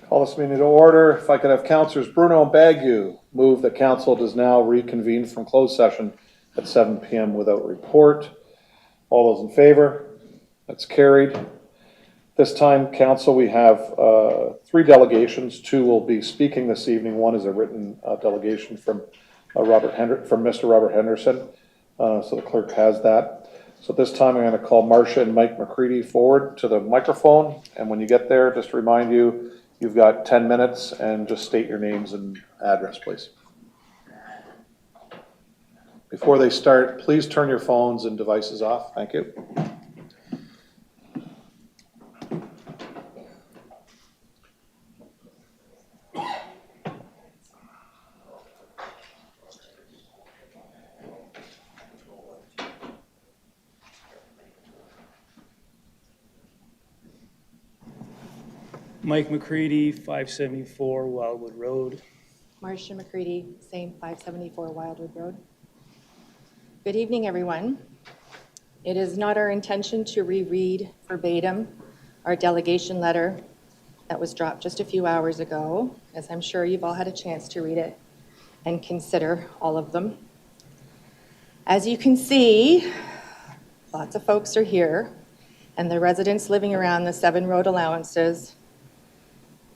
Call this meeting to order. If I could have Councillors Bruno and Bagu move that council does now reconvene from closed session at 7 p.m. without report. All those in favor? That's carried. This time, council, we have 3 delegations. 2 will be speaking this evening. 1 is a written delegation from Mr. Robert Henderson. So the clerk has that. So this time I'm going to call Marcia and Mike McCready forward to the microphone. And when you get there, just to remind you, you've got 10 minutes and just state your names and address, please. Before they start, please turn your phones and devices off. Thank you. Mike McCready, 574 Wildwood Road. Marcia McCready, same 574 Wildwood Road. Good evening, everyone. It is not our intention to reread verbatim our delegation letter that was dropped just a few hours ago, as I'm sure you've all had a chance to read it and consider all of them. As you can see, lots of folks are here, and the residents living around the 7 road allowances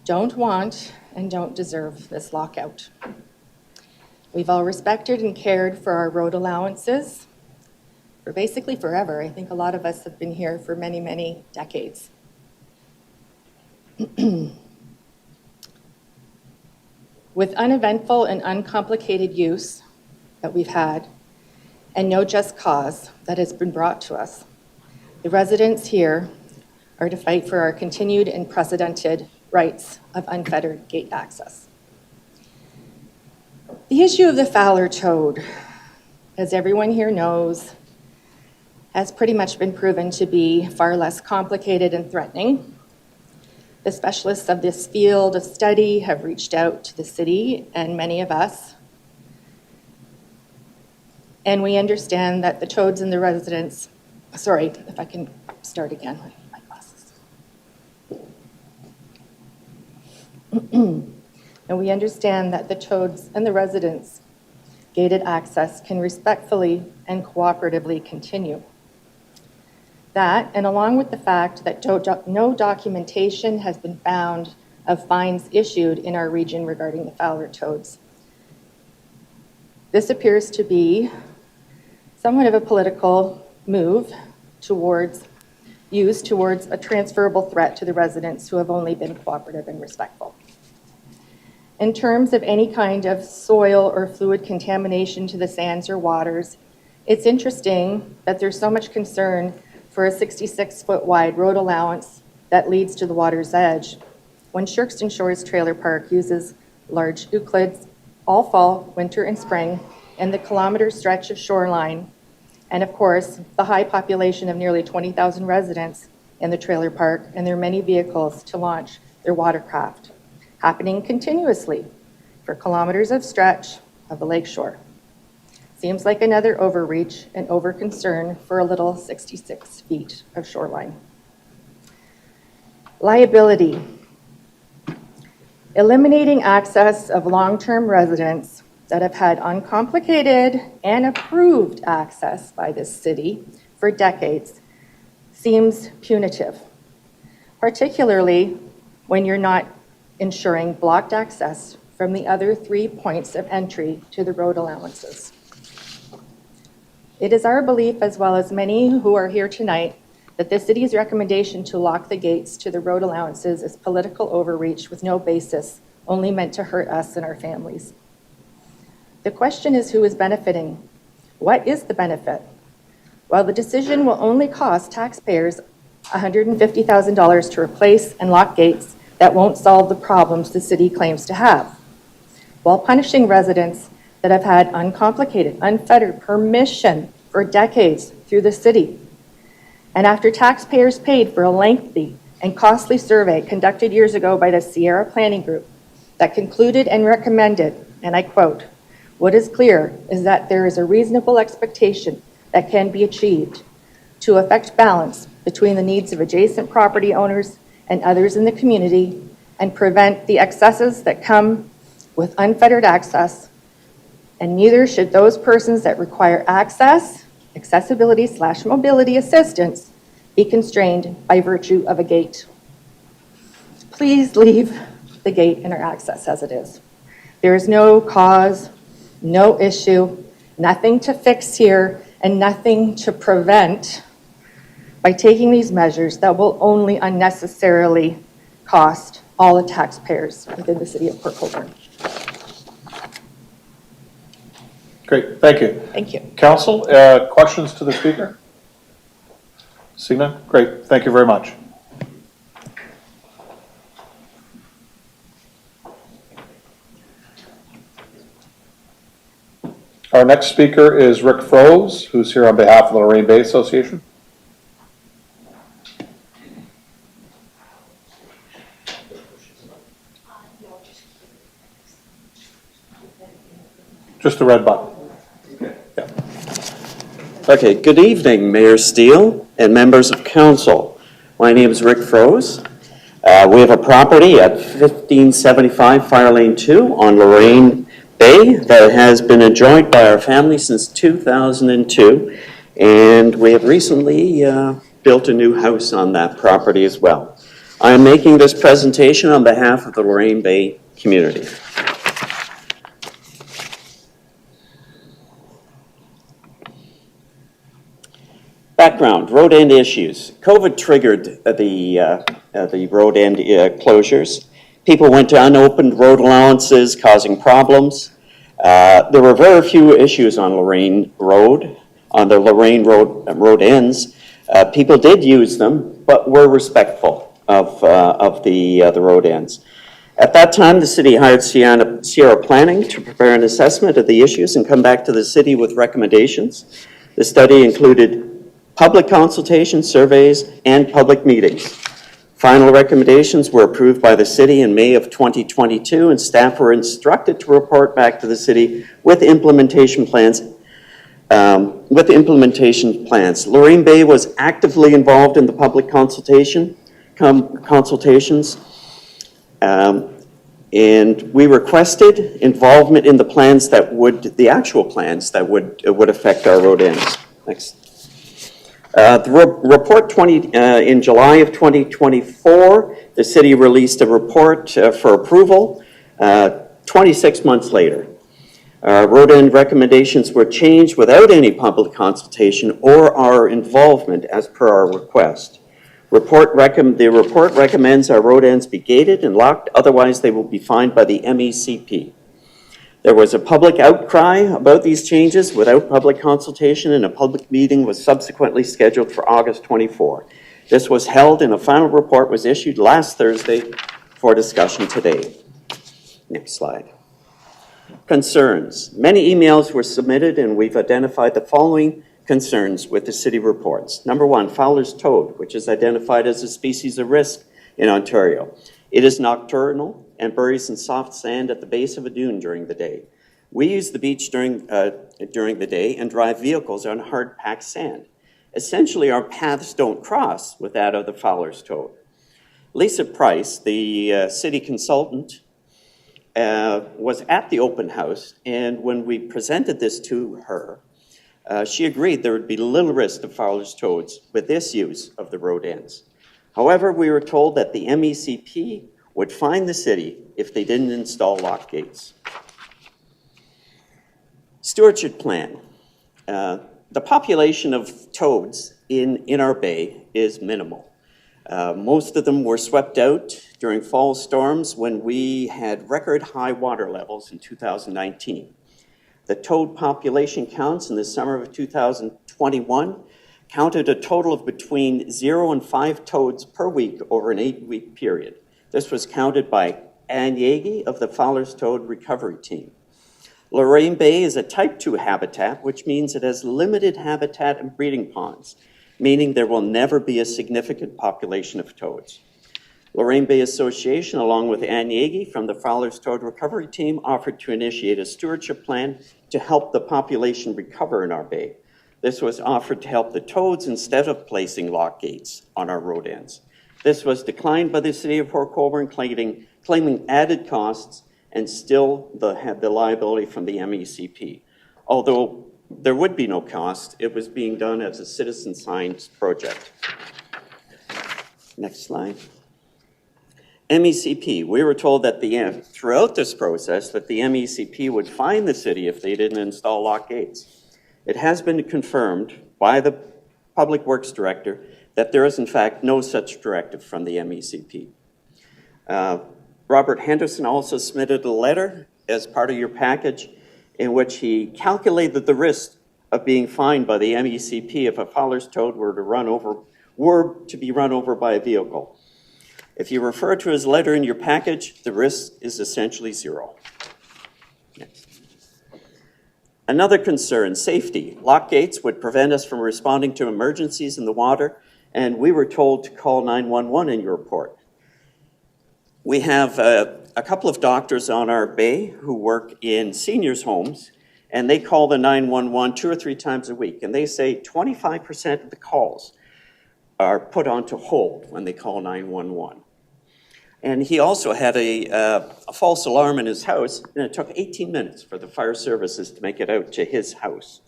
don't want and don't deserve this lockout. We've all respected and cared for our road allowances for basically forever. I think a lot of us have been here for many, many decades. With uneventful and uncomplicated use that we've had and no just cause that has been brought to us, the residents here are to fight for our continued and precedented rights of unfettered gate access. The issue of the Fowler toad, as everyone here knows, has pretty much been proven to be far less complicated and threatening. The specialists of this field of study have reached out to the city and many of us, and we understand that the toads and the residents, sorry, if I can start again. And we understand that the toads and the residents' gated access can respectfully and cooperatively continue. That, and along with the fact that no documentation has been found of fines issued in our region regarding the Fowler toads. This appears to be somewhat of a political move used towards a transferable threat to the residents who have only been cooperative and respectful. In terms of any kind of soil or fluid contamination to the sands or waters, it's interesting that there's so much concern for a 66-foot wide road allowance that leads to the water's edge when Shirkston Shores Trailer Park uses large Euclids all fall, winter, and spring in the kilometer stretch of shoreline, and of course, the high population of nearly 20,000 residents in the trailer park and their many vehicles to launch their watercraft, happening continuously for kilometers of stretch of the lakeshore. Seems like another overreach and over-concern for a little 66 feet of shoreline. Liability. Eliminating access of long-term residents that have had uncomplicated and approved access by this city for decades seems punitive, particularly when you're not ensuring blocked access from the other 3 points of entry to the road allowances. It is our belief, as well as many who are here tonight, that the city's recommendation to lock the gates to the road allowances is political overreach with no basis, only meant to hurt us and our families. The question is, who is benefiting? What is the benefit? Well, the decision will only cost taxpayers $150,000 to replace and lock gates that won't solve the problems the city claims to have, while punishing residents that have had uncomplicated, unfettered permission for decades through the city. And after taxpayers paid for a lengthy and costly survey conducted years ago by the Sierra Planning Group that concluded and recommended, and I quote, "What is clear is that there is a reasonable expectation that can be achieved to effect balance between the needs of adjacent property owners and others in the community and prevent the excesses that come with unfettered access, and neither should those persons that require accessibility/mobility assistance be constrained by virtue of a gate. Please leave the gate and our access as it is. There is no cause, no issue, nothing to fix here, and nothing to prevent by taking these measures that will only unnecessarily cost all the taxpayers within the city of Port Colborne. Great, thank you. Thank you. Council, questions to the speaker? See none? Great, thank you very much. Our next speaker is Rick Froese, who's here on behalf of the Lorraine Bay Association. Just the red button. Yeah. Okay, good evening, Mayor Steele and members of council. My name is Rick Froese. We have a property at 1575 Fire Lane 2 on Lorraine Bay that has been enjoyed by our family since 2002, and we have recently built a new house on that property as well. I am making this presentation on behalf of the Lorraine Bay community. Background, road end issues. COVID triggered the road end closures. People went to unopened road allowances, causing problems. There were very few issues on Lorraine Road, on the Lorraine road ends. People did use them, but were respectful of the road ends. At that time, the city hired Sierra Planning to prepare an assessment of the issues and come back to the city with recommendations. The study included public consultation, surveys, and public meetings. Final recommendations were approved by the city in May of 2022, and staff were instructed to report back to the city with implementation plans. Lorraine Bay was actively involved in the public consultations, and we requested involvement in the plans the actual plans that would affect our road ends. Next. The report in July of 2024, the city released a report for approval 26 months later. Road end recommendations were changed without any public consultation or our involvement as per our request. The report recommends our road ends be gated and locked, otherwise they will be fined by the MECP. There was a public outcry about these changes without public consultation, and a public meeting was subsequently scheduled for August 24. This was held and a final report was issued last Thursday for discussion today. Next slide. Concerns. Many emails were submitted, and we've identified the following concerns with the city reports. Number one, Fowler's toad, which is identified as a species of risk in Ontario. It is nocturnal and buries in soft sand at the base of a dune during the day. We use the beach during the day and drive vehicles on hard-packed sand. Essentially, our paths don't cross with that of the Fowler's toad. Lisa Price, the city consultant, was at the open house, and when we presented this to her, she agreed there would be little risk of Fowler's toads with this use of the road ends. However, we were told that the MECP would fine the city if they didn't install lock gates. Stewardship plan. The population of toads in our bay is minimal. Most of them were swept out during fall storms when we had record high water levels in 2019. The toad population counts in the summer of 2021 counted a total of between 0 and 5 toads per week over an 8-week period. This was counted by Ann Yagi of the Fowler's Toad Recovery Team. Lorraine Bay is a type 2 habitat, which means it has limited habitat and breeding ponds, meaning there will never be a significant population of toads. Lorraine Bay Association, along with Ann Yagi from the Fowler's Toad Recovery Team, offered to initiate a stewardship plan to help the population recover in our bay. This was offered to help the toads instead of placing lock gates on our road ends. This was declined by the City of Port Colborne, claiming claiming added costs and still had the liability from the MECP. Although there would be no cost, it was being done as a citizen science project. Next slide. MECP, we were told that throughout this process that the MECP would fine the city if they didn't install lock gates. It has been confirmed by the Public Works Director that there is in fact no such directive from the MECP. Robert Henderson also submitted a letter as part of your package in which he calculated the risk of being fined by the MECP if a Fowler's toad were to be run over by a vehicle. If you refer to his letter in your package, the risk is essentially zero. Next. Another concern, safety. Lock gates would prevent us from responding to emergencies in the water, and we were told to call 911 in your report. We have a couple of doctors on our bay who work in seniors' homes, and they call the 911 2 or 3 times a week, and they say 25% of the calls are put onto hold when they call 911. And he also had a false alarm in his house, and it took 18 minutes for the fire services to make it out to his house.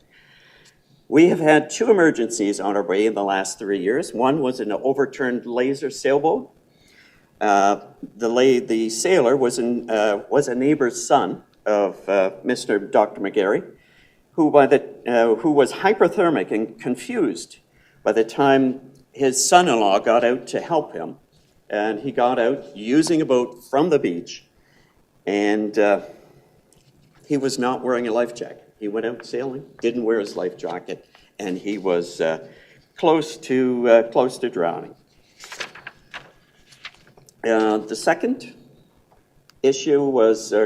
We have had 2 emergencies on our way in the last 3 years. One was an overturned laser sailboat. The sailor was a neighbor's son of Mr. Dr. McGarry, who was hyperthermic and confused by the time his son-in-law got out to help him. And he got out using a boat from the beach, and he was not wearing a life jacket. He went out sailing, didn't wear his life jacket, and he was close to drowning. The second issue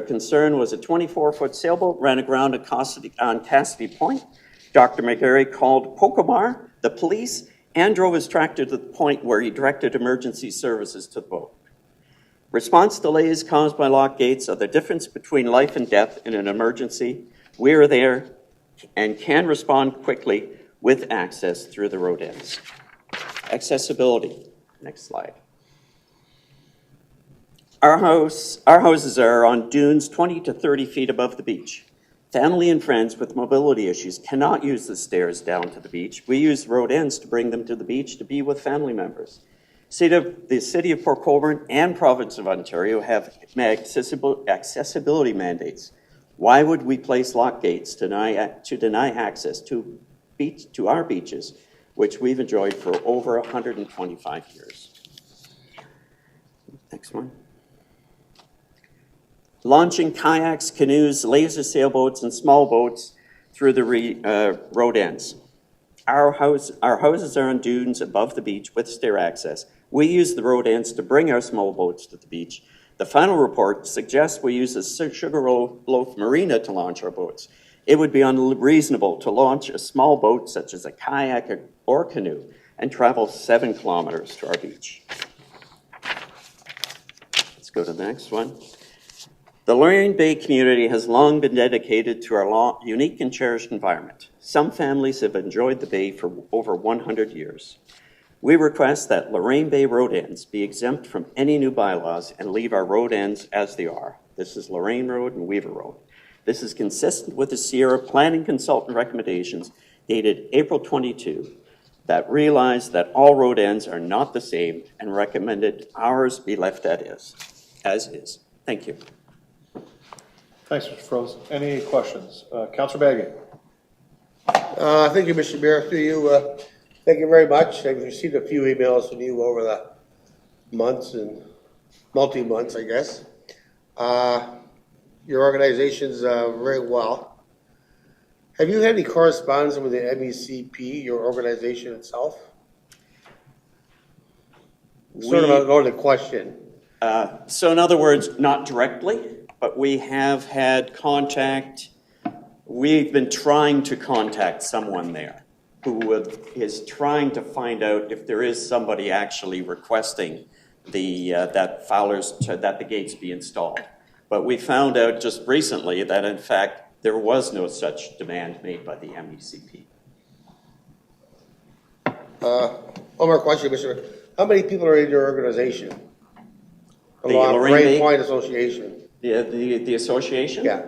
concern was a 24-foot sailboat ran aground on Cassidy Point. Dr. McGarry called Pocomar, the police, and drove his tractor to the point where he directed emergency services to the boat. Response delays caused by lock gates are the difference between life and death in an emergency. We are there and can respond quickly with access through the road ends. Accessibility. Next slide. Our houses are on dunes 20 to 30 feet above the beach. Family and friends with mobility issues cannot use the stairs down to the beach. We use road ends to bring them to the beach to be with family members. The City of Port Colborne and Province of Ontario have accessibility mandates. Why would we place lock gates to deny access to our beaches, which we've enjoyed for over 125 years? Next one. Launching kayaks, canoes, laser sailboats, and small boats through the road ends. Our houses are on dunes above the beach with stair access. We use the road ends to bring our small boats to the beach. The final report suggests we use a Sugarloaf Marina to launch our boats. It would be unreasonable to launch a small boat such as a kayak or canoe and travel 7 kilometers to our beach. Let's go to the next one. The Lorain Bay community has long been dedicated to our unique and cherished environment. Some families have enjoyed the bay for over 100 years. We request that Lorain Bay road ends be exempt from any new bylaws and leave our road ends as they are. This is Lorain Road and Weaver Road. This is consistent with the Sierra Planning Consultant recommendations dated April 22 that realized that all road ends are not the same and recommended ours be left as is. Thank you. Thanks, Mr. Froese. Any questions? Councillor Baggy. Thank you, Mr. Mayor. Through you, thank you very much. I've received a few emails from you over the months and multi-months, I guess. Your organization's very well. Have you had any correspondence with the MECP, your organization itself? Sort of a loaded question. So in other words, not directly, but we have had contact. We've been trying to contact someone there who is trying to find out if there is somebody actually requesting that the gates be installed. But we found out just recently that in fact there was no such demand made by the MECP. One more question, Mr. How many people are in your organization? Lorraine Bay- Point Association. The association? Yeah.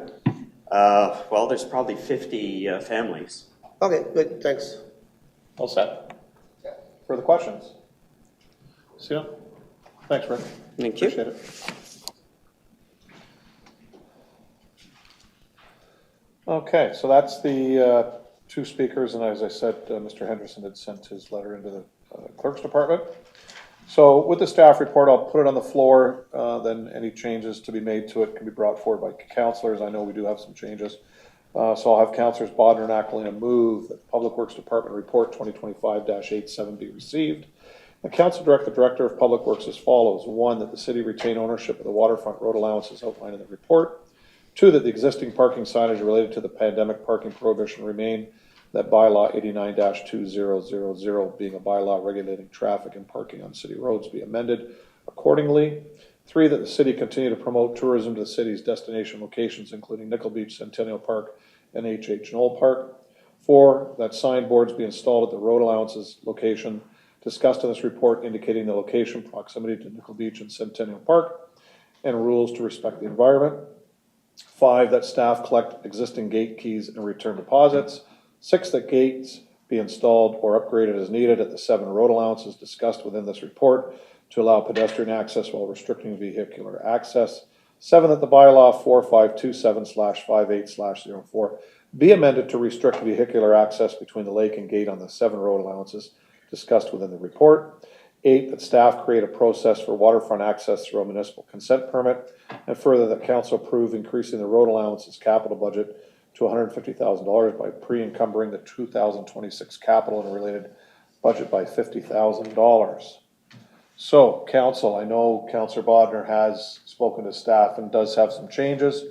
Well, there's probably 50 families. Okay, good, thanks. All set. Further questions? See ya. Thanks, Rick. Thank you. Appreciate it. Okay, so that's the two speakers, and as I said, Mr. Henderson had sent his letter into the clerk's department. So with the staff report, I'll put it on the floor, then any changes to be made to it can be brought forward by councilors. I know we do have some changes. So I'll have councilors Bodnar and Aquilina move that the Public Works Department Report 2025-87 be received. The council direct the Director of Public Works as follows. 1, that the city retain ownership of the waterfront road allowances outlined in the report. 2, that the existing parking signage related to the pandemic parking prohibition remain, that bylaw 89-2000 being a bylaw regulating traffic and parking on city roads be amended accordingly. 3, that the city continue to promote tourism to the city's destination locations, including Nickel Beach, Centennial Park, and H.H. Knoll Park. 4, that signboards be installed at the road allowances location discussed in this report indicating the location, proximity to Nickel Beach and Centennial Park, and rules to respect the environment. 5, that staff collect existing gate keys and return deposits. 6, that gates be installed or upgraded as needed at the 7 road allowances discussed within this report to allow pedestrian access while restricting vehicular access. 7, that the bylaw 4527/58/04 be amended to restrict vehicular access between the lake and gate on the 7 road allowances discussed within the report. 8, that staff create a process for waterfront access through a municipal consent permit. And further, that council approve increasing the road allowances capital budget to $150,000 by pre-encumbering the 2026 capital and related budget by $50,000. So, council, I know Councillor Bodnar has spoken to staff and does have some changes.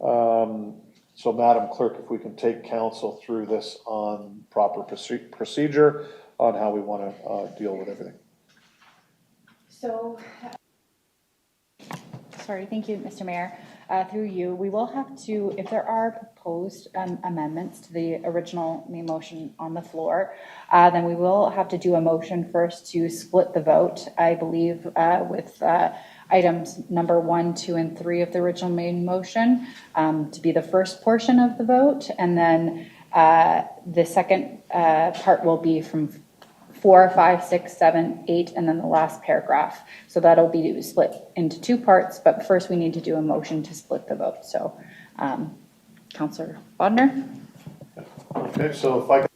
So, Madam Clerk, if we can take council through this on proper procedure on how we want to deal with everything. So, sorry, thank you, Mr. Mayor. Through you, we will have to, if there are proposed amendments to the original main motion on the floor, then we will have to do a motion first to split the vote, I believe, with items number 1, 2, and 3 of the original main motion to be the first portion of the vote. And then the second part will be from 4, 5, 6, 7, 8, and then the last paragraph. So that'll be split into 2 parts, but first we need to do a motion to split the vote. So, Councillor Bodnar. Okay, so if I can.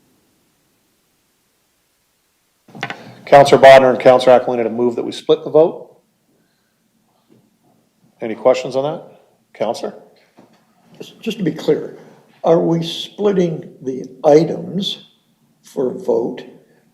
Councillor Bodnar and Councillor Aquilina to move that we split the vote. Any questions on that? Councillor? Just to be clear, are we splitting the items for vote?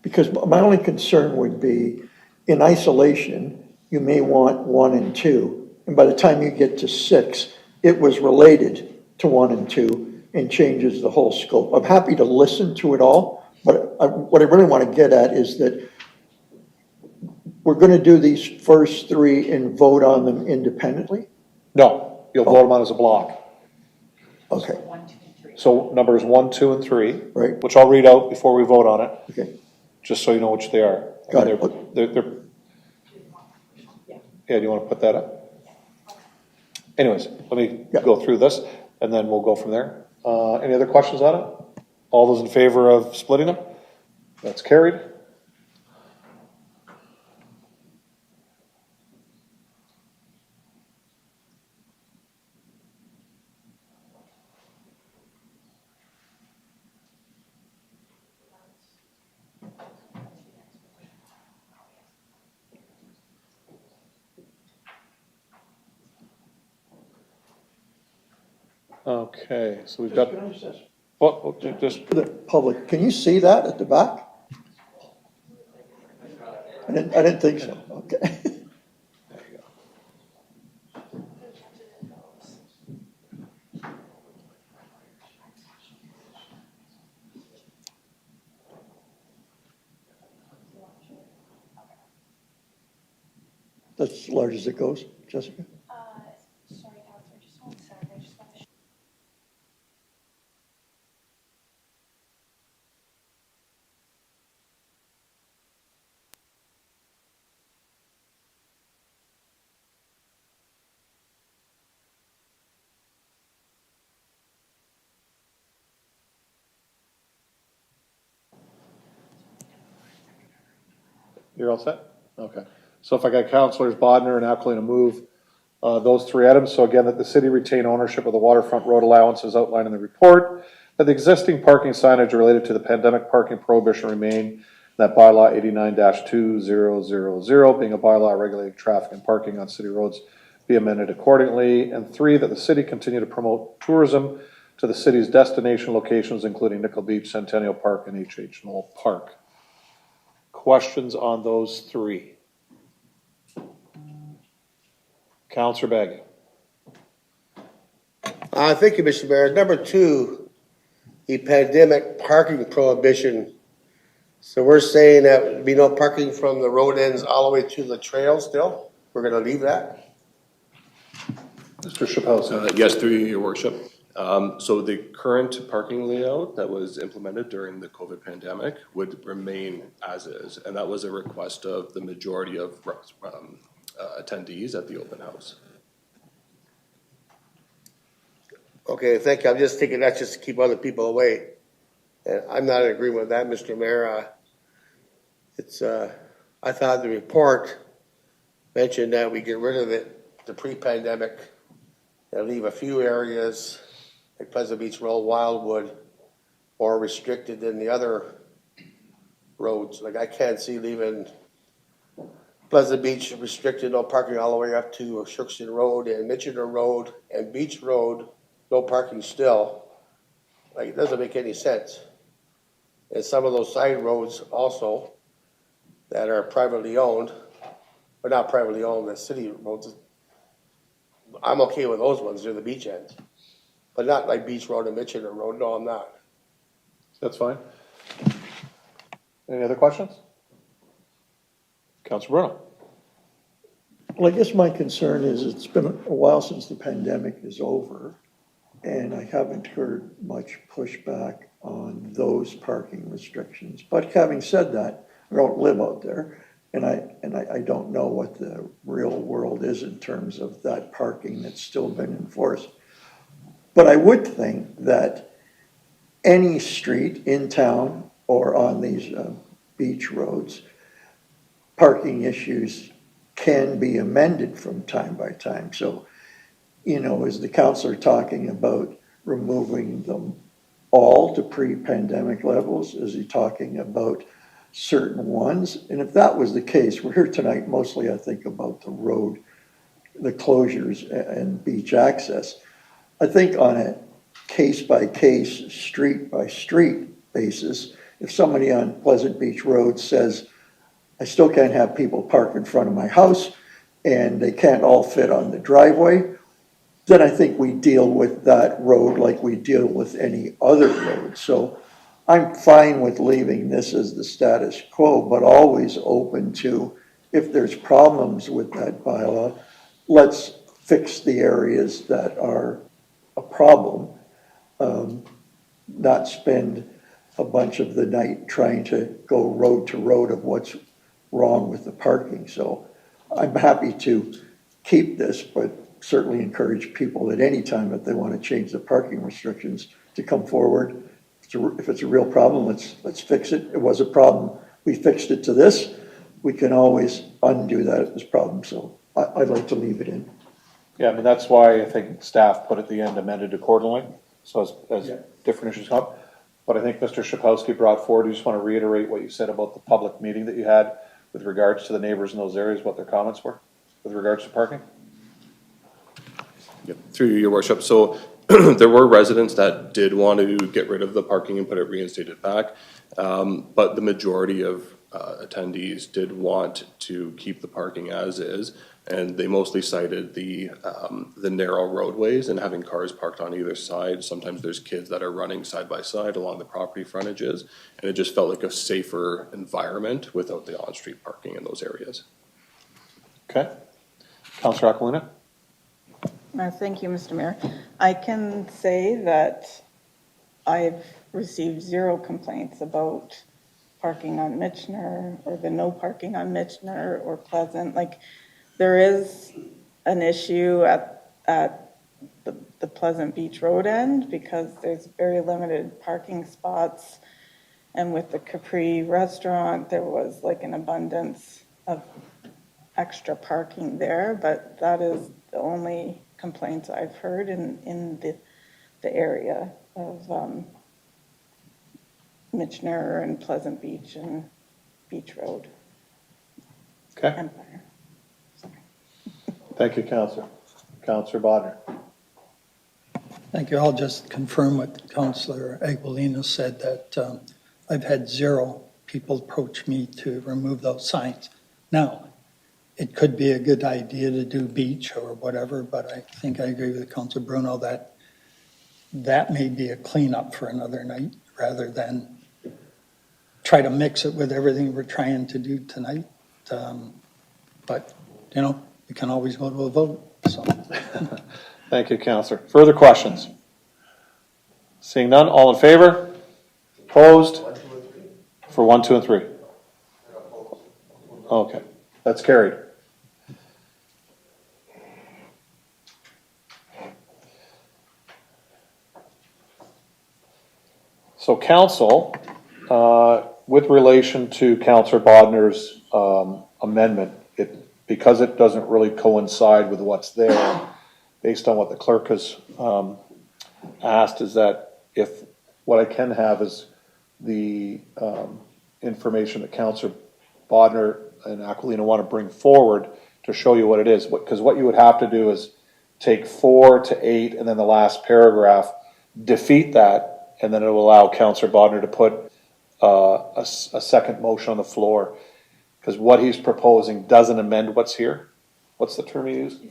Because my only concern would be, in isolation, you may want 1 and 2, and by the time you get to 6, it was related to 1 and 2 and changes the whole scope. I'm happy to listen to it all, but what I really want to get at is that we're going to do these first 3 and vote on them independently? No, you'll vote them on as a block. Okay, So numbers 1, 2, and 3. Right. Which I'll read out before we vote on it, okay. just so you know which they are. Got it. They're, yeah, do you want to put that up? Anyways, let me Yeah. go through this, and then we'll go from there. Any other questions on it? All those in favor of splitting them? That's carried. Okay, so we've got, Can I just ask, well, just, for the public, can you see that at the back? I didn't think so, okay. there you go. That's as large as it goes, Jessica? Sorry, Councillor, just 1 sec. I just want to. You're all set? Okay. So if I got Councilors Bodnar and Alkalina move those three items. So again, that the city retain ownership of the waterfront road allowances outlined in the report, that the existing parking signage related to the pandemic parking prohibition remain, that bylaw 89-2000, being a bylaw regulating traffic and parking on city roads, be amended accordingly. And three, that the city continue to promote tourism to the city's destination locations, including Nickel Beach, Centennial Park, and H.H. Knoll Park. Questions on those three? Councillor Baggy. Thank you, Mr. Mayor. Number two, the pandemic parking prohibition. So we're saying that there'd be no parking from the road ends all the way to the trail still? We're gonna leave that? Mr. Chappelle. Yes, through your worship. So the current parking layout that was implemented during the COVID pandemic would remain as is, and that was a request of the majority of attendees at the open house. Okay, thank you. I'm just thinking that's just to keep other people away. And I'm not in agreement with that, Mr. Mayor. I thought the report mentioned that we get rid of it, the pre-pandemic, and leave a few areas like Pleasant Beach Road, Wildwood, more restricted than the other roads. Like I can't see leaving Pleasant Beach restricted, no parking all the way up to Shookston Road and Michener Road and Beach Road, no parking still. Like it doesn't make any sense. And some of those side roads also that are privately owned, or not privately owned, the city roads, I'm okay with those ones near the beach ends. But not like Beach Road and Michener Road, no, I'm not. That's fine. Any other questions? Councilor Bruno. Well, I guess my concern is it's been a while since the pandemic is over, and I haven't heard much pushback on those parking restrictions. But having said that, I don't live out there, and I don't know what the real world is in terms of that parking that's still been enforced. But I would think that any street in town or on these beach roads, parking issues can be amended from time by time. So, you know, is the councilor talking about removing them all to pre-pandemic levels? Is he talking about certain ones? And if that was the case, we're here tonight mostly, I think, about the road, the closures and beach access. I think on a case-by-case, street-by-street basis, if somebody on Pleasant Beach Road says, I still can't have people park in front of my house and they can't all fit on the driveway, then I think we deal with that road like we deal with any other road. So I'm fine with leaving this as the status quo, but always open to, if there's problems with that bylaw, let's fix the areas that are a problem, not spend a bunch of the night trying to go road to road of what's wrong with the parking. So I'm happy to keep this, but certainly encourage people at any time if they want to change the parking restrictions to come forward. If it's a real problem, let's fix it. It was a problem. We fixed it to this. We can always undo that if there's a problem. So I'd like to leave it in. Yeah, I mean, that's why I think staff put at the end amended accordingly. So as different issues come up. But I think Mr. Schapowski brought forward, you just want to reiterate what you said about the public meeting that you had with regards to the neighbors in those areas, what their comments were with regards to parking? Yep, through your worship. So there were residents that did want to get rid of the parking and put it reinstated back. But the majority of attendees did want to keep the parking as is. And they mostly cited the narrow roadways and having cars parked on either side. Sometimes there's kids that are running side by side along the property frontages, and it just felt like a safer environment without the on-street parking in those areas. Okay. Councilor Aquilina? Thank you, Mr. Mayor. I can say that I've received 0 complaints about parking on Michener or the no parking on Michener or Pleasant. Like, there is an issue at the Pleasant Beach Road end because there's very limited parking spots And with the Capri restaurant, there was like an abundance of extra parking there, but that is the only complaints I've heard in the area of Michener and Pleasant Beach and Beach Road. Okay, Empire. thank you, Counselor. Counselor Bodnar. Thank you. I'll just confirm what Councillor Aguilina said, that I've had 0 people approach me to remove those signs. Now, it could be a good idea to do beach or whatever, but I think I agree with Councillor Bruno that that may be a cleanup for another night rather than try to mix it with everything we're trying to do tonight. But, you know, we can always go to a vote, so. Thank you, Counselor. Further questions? Seeing none, all in favor? Opposed? For 1, 2, and 3. Okay, that's carried. So council, with relation to Councillor Bodner's amendment, because it doesn't really coincide with what's there, based on what the clerk has asked, is that if what I can have is the information that Councillor Bodner and Aquilina want to bring forward to show you what it is. Because what you would have to do is take 4 to 8 and then the last paragraph, defeat that, and then it will allow Councillor Bodner to put a second motion on the floor. Because what he's proposing doesn't amend what's here. What's the term you used?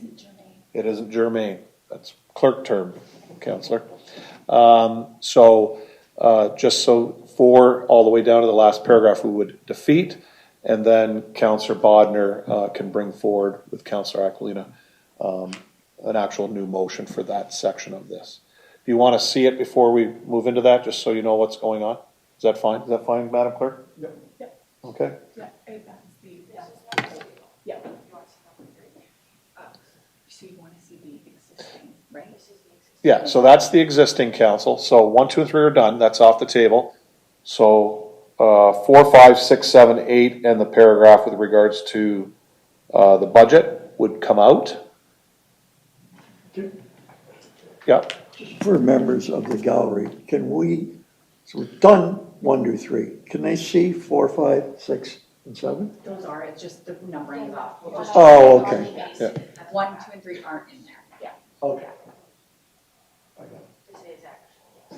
It isn't germane. That's clerk term, Councillor. Just so 4 all the way down to the last paragraph we would defeat, and then Councillor Bodner can bring forward with Councillor Aquilina an actual new motion for that section of this. Do you want to see it before we move into that, just so you know what's going on? Is that fine? Is that fine, Madam Clerk? Yep. Okay. Yeah, yeah. So you want to see the existing, right? Yeah, so that's the existing council. So 1, 2, and 3 are done. That's off the table. So 4, 5, 6, 7, 8, and the paragraph with regards to the budget would come out. Yeah. For members of the gallery, can we, so we've done 1 to 3, can they see 4, 5, 6, and 7? Those are, it's just the numbering is off. We'll just Oh, okay. Yeah. 1, 2, and 3 aren't in there. Yeah. Okay.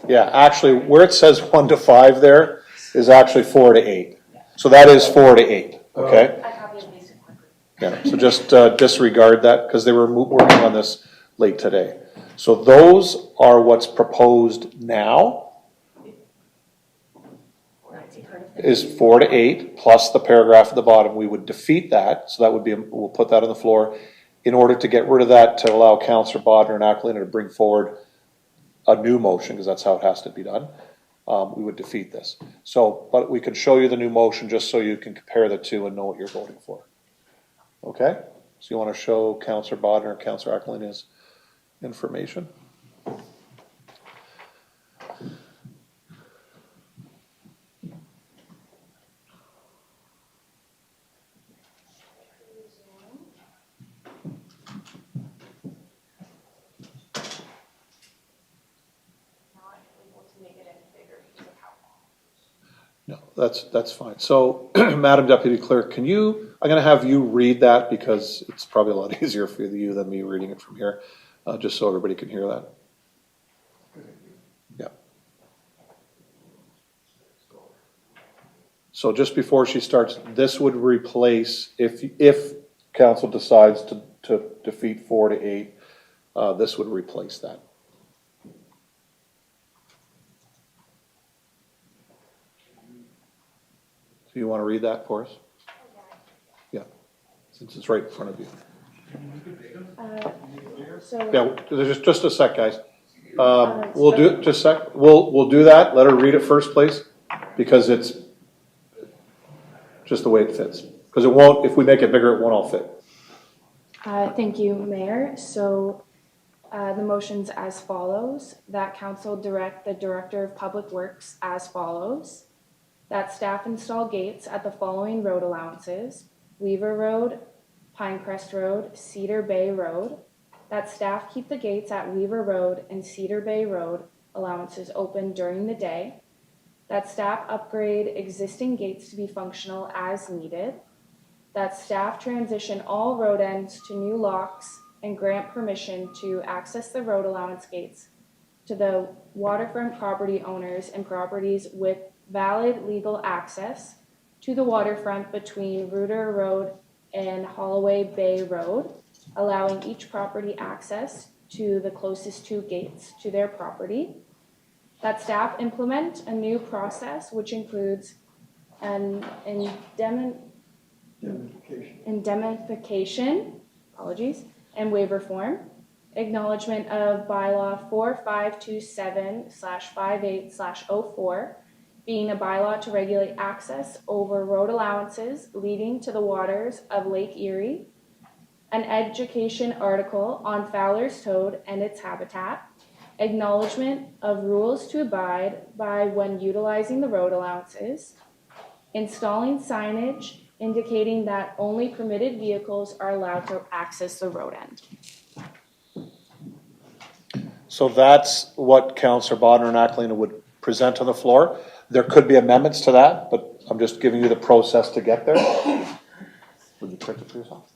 Yeah, actually, where it says 1 to 5 there is actually 4 to 8. So that is 4 to 8, okay? I copied and pasted quickly. Yeah, so just disregard that because they were working on this late today. So those are what's proposed now is 4 to 8 plus the paragraph at the bottom. We would defeat that, so that would be, we'll put that on the floor in order to get rid of that, to allow Councillor Bodner and Aquilina to bring forward a new motion, because that's how it has to be done. We would defeat this. So, but we could show you the new motion just so you can compare the two and know what you're voting for. Okay? So you want to show Councillor Bodner and Councillor Aquilina's information? No, that's fine. So, Madam Deputy Clerk, can you, I'm going to have you read that because it's probably a lot easier for you than me reading it from here, just so everybody can hear that. Yeah. So just before she starts, this would replace, if council decides to defeat 4 to 8, this would replace that. Do you want to read that for us? Yeah, since it's right in front of you. Yeah, just a sec, guys. We'll do it, just a sec. We'll do that. Let her read it first, please, because it's just the way it fits. Because it won't, if we make it bigger, it won't all fit. Thank you, Mayor. So the motion's as follows, that council direct the Director of Public Works as follows. that staff install gates at the following road allowances: Weaver Road, Pinecrest Road, Cedar Bay Road, that staff keep the gates at Weaver Road and Cedar Bay Road allowances open during the day, that staff upgrade existing gates to be functional as needed, that staff transition all road ends to new locks and grant permission to access the road allowance gates to the waterfront property owners and properties with valid legal access to the waterfront between Reuter Road and Holloway Bay Road, allowing each property access to the closest two gates to their property. That staff implement a new process which includes an indemnification, and waiver form, acknowledgement of bylaw 4527/58/04, being a bylaw to regulate access over road allowances leading to the waters of Lake Erie, an education article on Fowler's Toad and its habitat, acknowledgement of rules to abide by when utilizing the road allowances, installing signage indicating that only permitted vehicles are allowed to access the road end. So that's what Councillor Bodnar and Aquilina would present on the floor. There could be amendments to that, but I'm just giving you the process to get there. Would you print it for yourself?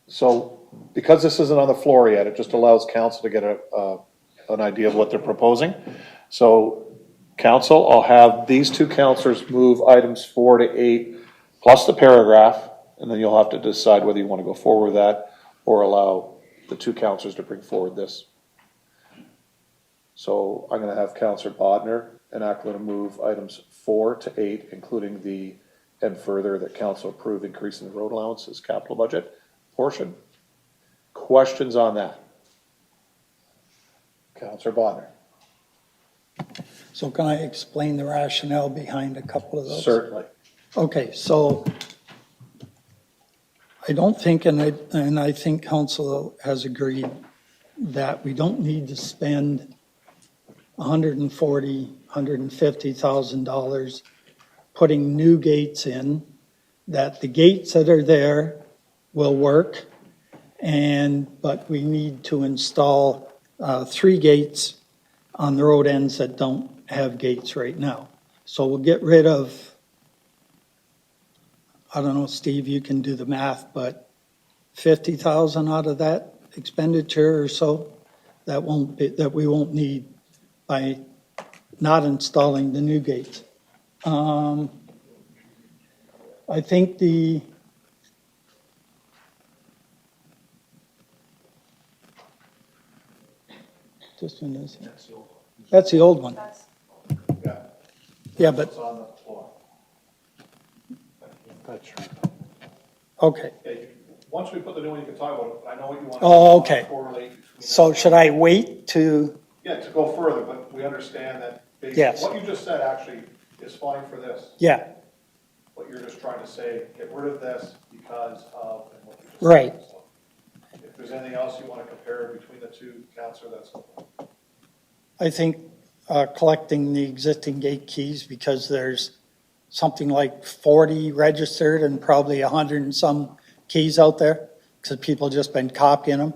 So because this isn't on the floor yet, it just allows council to get an idea of what they're proposing. So council, I'll have these two councillors move items 4 to 8 plus the paragraph, and then you'll have to decide whether you want to go forward with that or allow the two councillors to bring forward this. So I'm going to have Councillor Bodnar and Aquilina move items 4 to 8, including the, and further, that council approve increasing the road allowances capital budget portion. Questions on that? Councillor Bodnar. So can I explain the rationale behind a couple of those? Certainly. Okay, so I don't think, and I think council has agreed that we don't need to spend $140,000, $150,000 putting new gates in, that the gates that are there will work, but we need to install 3 gates on the road ends that don't have gates right now. So we'll get rid of, I don't know, Steve, you can do the math, but 50,000 out of that expenditure or so that we won't need by not installing the new gates. I think this one is, that's the old one. Yeah, but, It's on the floor. That's right. okay. Once we put the new one, you can talk about it, but I know what you want. Oh, okay. Correlate between So that. should I wait to, Yeah, to go further, but we understand that basically, Yes. what you just said actually is fine for this. yeah, What you're just trying to say, get rid of this because of, and what you just said. Right. So, if there's anything else you want to compare between the two, Counselor, that's. I think collecting the existing gate keys, because there's something like 40 registered and probably 100 and some keys out there because people just been copying them.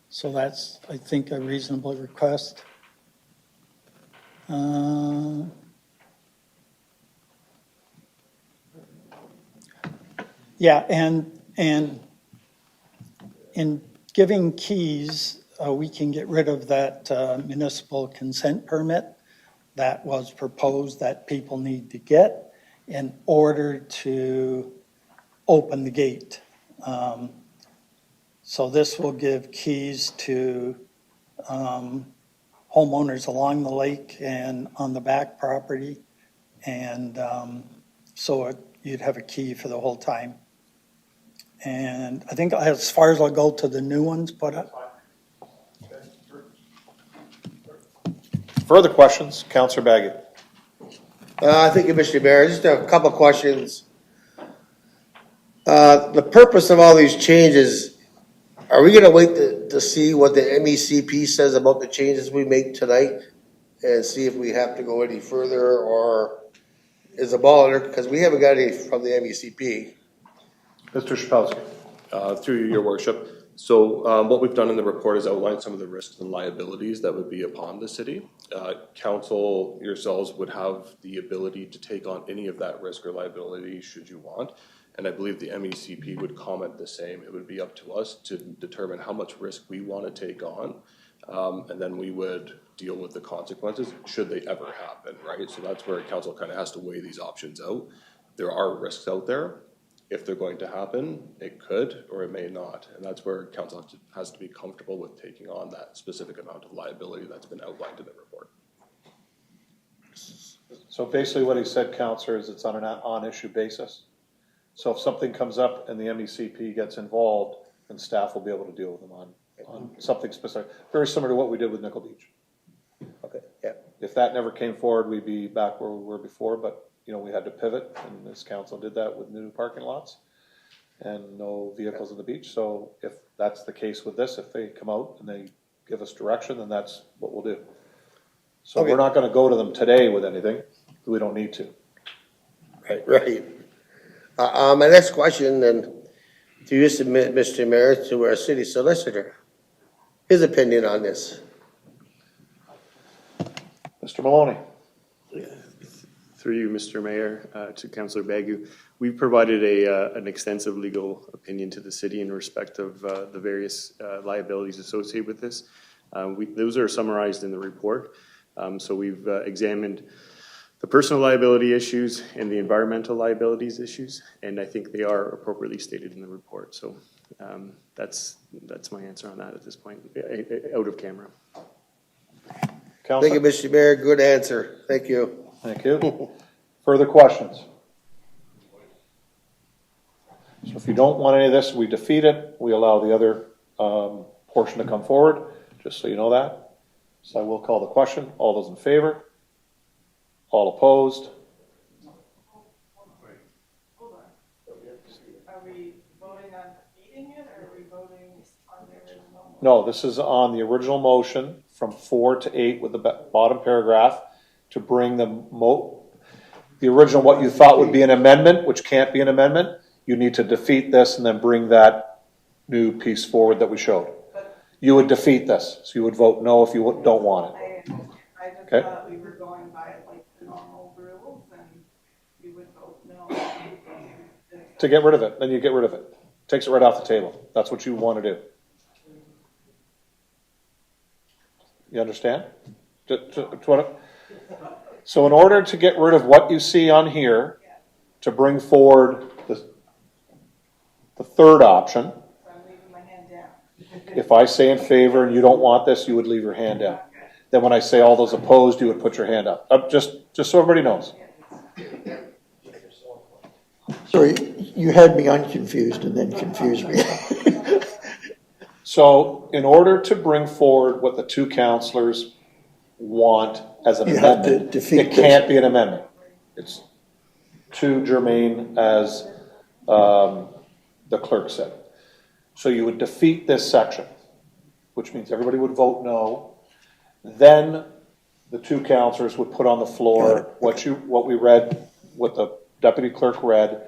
So that's, I think, a reasonable request. Yeah, and in giving keys, we can get rid of that municipal consent permit that was proposed that people need to get in order to open the gate. So this will give keys to homeowners along the lake and on the back property. And you'd have a key for the whole time. And I think as far as I'll go to the new ones, but Further questions, Councillor Baggett? Thank you, Mr. Mayor. Just a couple of questions. The purpose of all these changes, are we gonna wait to see what the MECP says about the changes we make tonight and see if we have to go any further, or is the ball under, because we haven't got any from the MECP. Mr. Szpelski. Through your worship. So what we've done in the report is outline some of the risks and liabilities that would be upon the city. Council yourselves would have the ability to take on any of that risk or liability should you want. And I believe the MECP would comment the same. It would be up to us to determine how much risk we want to take on. And then we would deal with the consequences should they ever happen, right? So that's where council kind of has to weigh these options out. There are risks out there. If they're going to happen, it could or it may not. And that's where council has to be comfortable with taking on that specific amount of liability that's been outlined in the report. So basically what he said, Counselor, is it's on an on-issue basis. So if something comes up and the MECP gets involved, then staff will be able to deal with them on something specific. Very similar to what we did with Nickel Beach. Okay, yeah. If that never came forward, we'd be back where we were before, but you know, we had to pivot, and this council did that with new parking lots and no vehicles on the beach. So if that's the case with this, if they come out and they give us direction, then that's what we'll do. So Okay. we're not gonna go to them today with anything. We don't need to. Right. My next question, then, to you, Mr. Mayor, to our city solicitor, his opinion on this. Mr. Maloney. Through you, Mr. Mayor, to Councillor Bagu, we've provided an extensive legal opinion to the city in respect of the various liabilities associated with this. Those are summarized in the report. So we've examined the personal liability issues and the environmental liabilities issues, and I think they are appropriately stated in the report. So that's my answer on that at this point, out of camera. Councilor? Thank you, Mr. Mayor. Good answer. Thank you. Thank you. Further questions? So if you don't want any of this, we defeat it. We allow the other portion to come forward, just so you know that. So I will call the question. All those in favor? All opposed? Are we voting on defeating it, or are we voting on the original? No, this is on the original motion from 4 to 8 with the bottom paragraph to bring the original, what you thought would be an amendment, which can't be an amendment. You need to defeat this and then bring that new piece forward that we showed. You would defeat this, so you would vote no if you don't want it. I just Okay. thought we were going by like the normal rules, and we would vote no. To get rid of it, then you get rid of it. Takes it right off the table. That's what you want to do. You understand? So in order to get rid of what you see on here, to bring forward the third option, So I'm leaving my hand down. if I say in favor and you don't want this, you would leave your hand down. Then when I say all those opposed, you would put your hand up. Just so everybody knows. Sorry, you had me unconfused and then confused me. So in order to bring forward what the two counselors want as an You have to amendment, defeat it can't be an amendment. It's too germane, as the clerk said. So you would defeat this section, which means everybody would vote no. Then the two counselors would put on the floor what we read, what the deputy clerk read.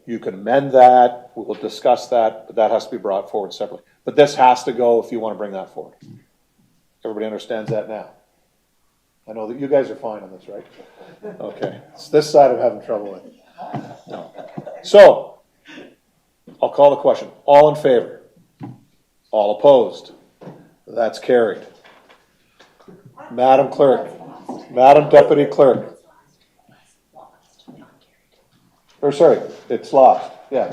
You can amend that, we will discuss that, but that has to be brought forward separately. But this has to go if you want to bring that forward. Everybody understands that now? I know that you guys are fine on this, right? Okay, it's this side I'm having trouble with. No. So, I'll call the question. All in favor? All opposed? That's carried. Madam Clerk, Madam Deputy Clerk. Or sorry, it's lost, yeah.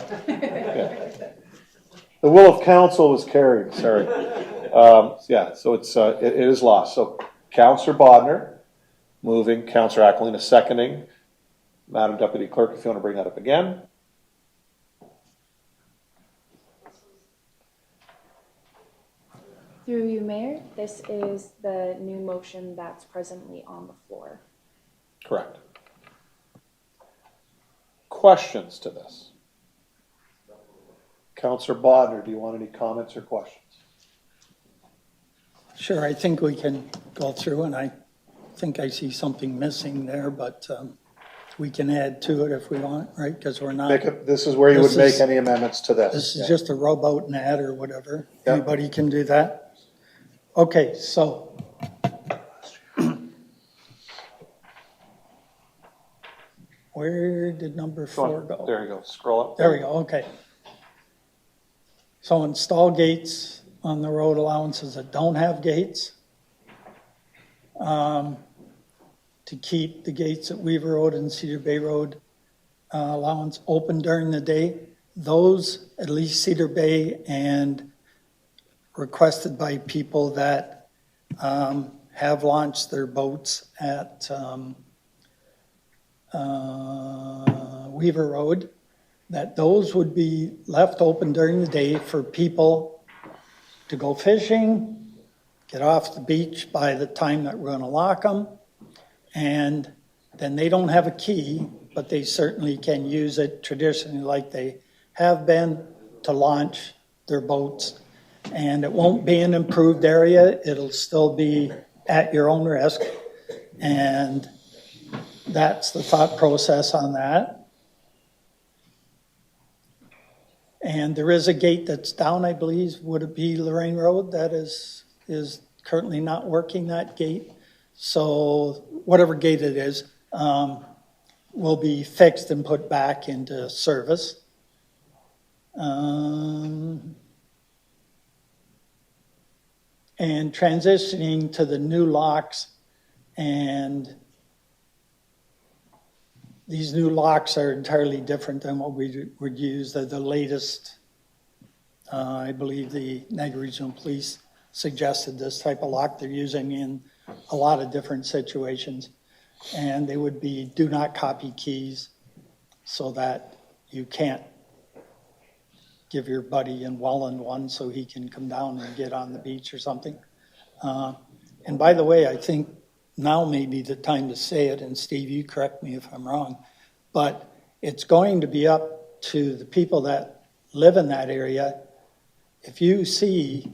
The will of council was carried, sorry. Yeah, so it is lost. So Councillor Bodner moving, Councillor Aquilina seconding. Madam Deputy Clerk, if you want to bring that up again. Through you, Mayor, this is the new motion that's presently on the floor. Correct. Questions to this? Councillor Bodner, do you want any comments or questions? Sure, I think we can go through, and I think I see something missing there, but we can add to it if we want, right? Because we're not. This is where you would This make is- any amendments to this. This is Yeah. just a rub out and add or whatever. Yep. Anybody can do that? Okay, so. Where did number Go on. 4 go? There you go, scroll up. There we go, okay. So install gates on the road allowances that don't have gates. To keep the gates at Weaver Road and Cedar Bay Road allowance open during the day. Those, at least Cedar Bay, and requested by people that have launched their boats at Weaver Road, that those would be left open during the day for people to go fishing, get off the beach by the time that we're going to lock them, and then they don't have a key, but they certainly can use it traditionally like they have been to launch their boats. And it won't be an improved area, it'll still be at your own risk. And that's the thought process on that. And there is a gate that's down, I believe, would it be Lorraine Road, that is currently not working, that gate. So whatever gate it is, will be fixed and put back into service. And transitioning to the new locks, and these new locks are entirely different than what we would use. They're the latest. I believe the Niagara Regional Police suggested this type of lock they're using in a lot of different situations. And they would be do not copy keys, so that you can't give your buddy in Welland one so he can come down and get on the beach or something. And by the way, I think now may be the time to say it, and Steve, you correct me if I'm wrong, but it's going to be up to the people that live in that area. If you see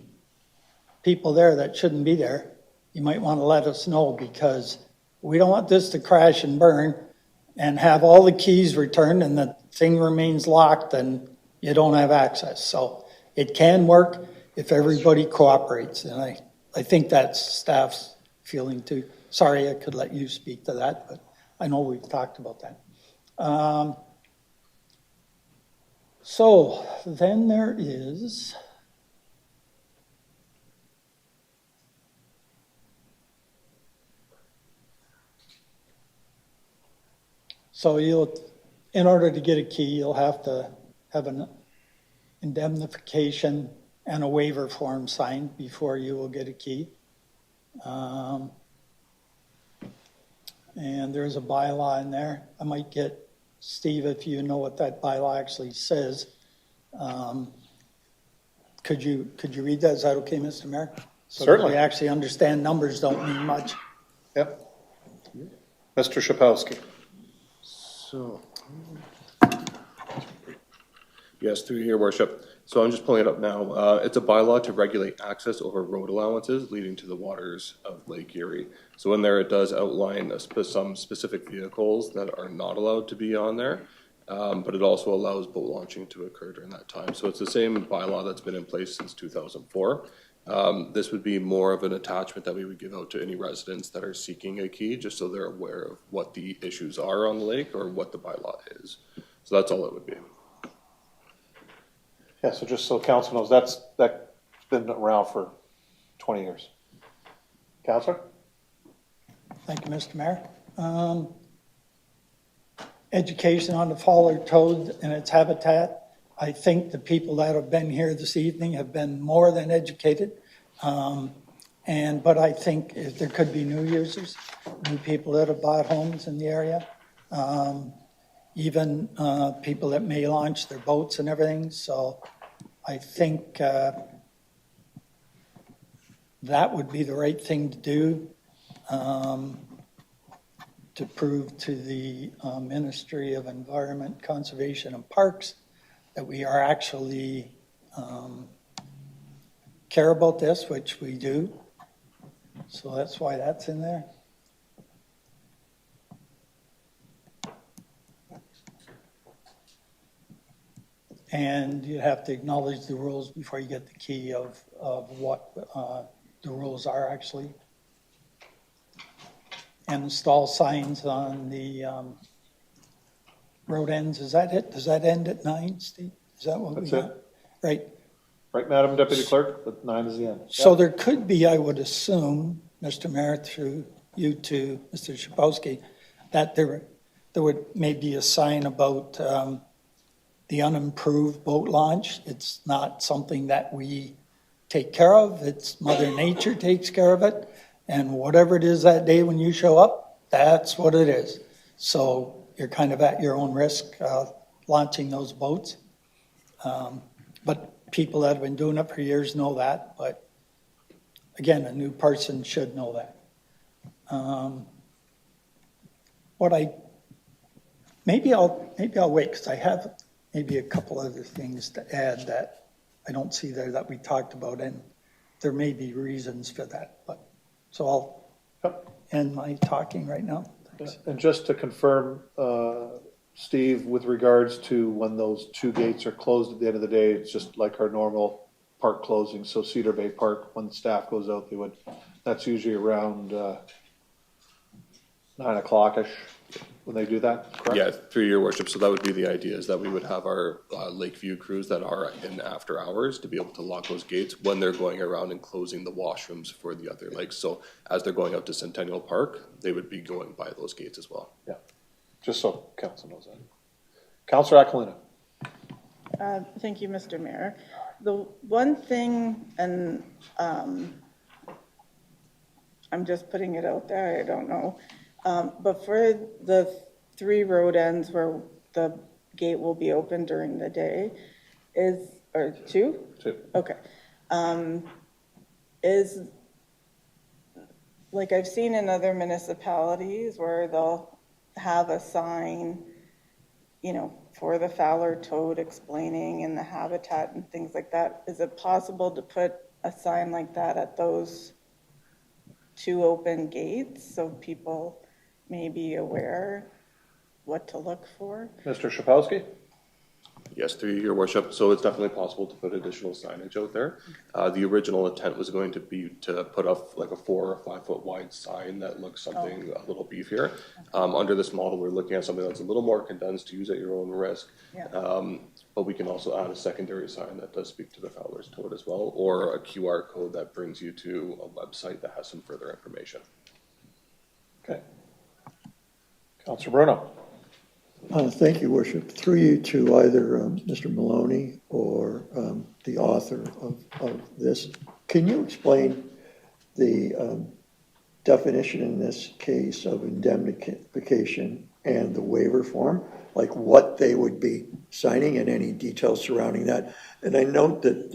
people there that shouldn't be there, you might want to let us know, because we don't want this to crash and burn and have all the keys returned and the thing remains locked and you don't have access. So it can work if everybody cooperates, and I think that's staff's feeling too. Sorry, I could let you speak to that, but I know we've talked about that. So then there is in order to get a key, you'll have to have an indemnification and a waiver form signed before you will get a key. And there's a bylaw in there. I might get Steve, if you know what that bylaw actually says. Could you read that? Is that okay, Mr. Mayor? So Certainly. we actually understand numbers don't mean much. Yep. Mr. Shapowski. So, yes, through your worship. So I'm just pulling it up now. It's a bylaw to regulate access over road allowances leading to the waters of Lake Erie. So in there, it does outline some specific vehicles that are not allowed to be on there, but it also allows boat launching to occur during that time. So it's the same bylaw that's been in place since 2004. This would be more of an attachment that we would give out to any residents that are seeking a key, just so they're aware of what the issues are on the lake or what the bylaw is. So that's all it would be. Yeah, so just so council knows, that's been around for 20 years. Councilor? Thank you, Mr. Mayor. Education on the faller toad and its habitat. I think the people that have been here this evening have been more than educated. But I think there could be new users, new people that have bought homes in the area, even people that may launch their boats and everything. So I think that would be the right thing to do, to prove to the Ministry of Environment, Conservation and Parks that we are actually care about this, which we do. So that's why that's in there. and you have to acknowledge the rules before you get the key of what the rules are actually. And install signs on the road ends. Is that it? Does that end at 9, Steve? Is that what we That's got? it. Right. Right, Madam Deputy Clerk, that 9 is the end. So there could be, I would assume, Mr. Mayor, through you to Mr. Szapowski, that there would maybe a sign about the unimproved boat launch. It's not something that we take care of. It's Mother Nature takes care of it. And whatever it is that day when you show up, that's what it is. So you're kind of at your own risk launching those boats. But people that have been doing it for years know that. But again, a new person should know that. Maybe I'll wait, because I have maybe a couple other things to add that I don't see there that we talked about, and there may be reasons for that. But so I'll end my talking right now. Thanks. And just to confirm, Steve, with regards to when those 2 gates are closed at the end of the day, it's just like our normal park closing. So Cedar Bay Park, when staff goes out, that's usually around 9 o'clock-ish when they do that, correct? Yeah, through your worship. So that would be the idea, is that we would have our Lakeview crews that are in after hours to be able to lock those gates when they're going around and closing the washrooms for the other lakes. So as they're going out to Centennial Park, they would be going by those gates as well. Yeah, just so council knows that. Councilor Aquilina. Thank you, Mr. Mayor. The one thing, and I'm just putting it out there, I don't know, but for the 3 road ends where the gate will be open during the day, or 2? 2. Okay. Is, like I've seen in other municipalities where they'll have a sign, for the Fowler toad explaining and the habitat and things like that. Is it possible to put a sign like that at those 2 open gates so people may be aware what to look for? Mr. Szapowski? Yes, through your worship. So it's definitely possible to put additional signage out there. The original intent was going to be to put up like a 4 or 5 foot wide sign that looks something a little beefier. Under this model, we're looking at something that's a little more condensed to use at your own risk. Yeah. But we can also add a secondary sign that does speak to the Fowler's Toad as well, or a QR code that brings you to a website that has some further information. Okay. Councilor Bruno. Thank you, Worship. Through you to either Mr. Maloney or the author of this, can you explain the definition in this case of indemnification and the waiver form, like what they would be signing and any details surrounding that? And I note that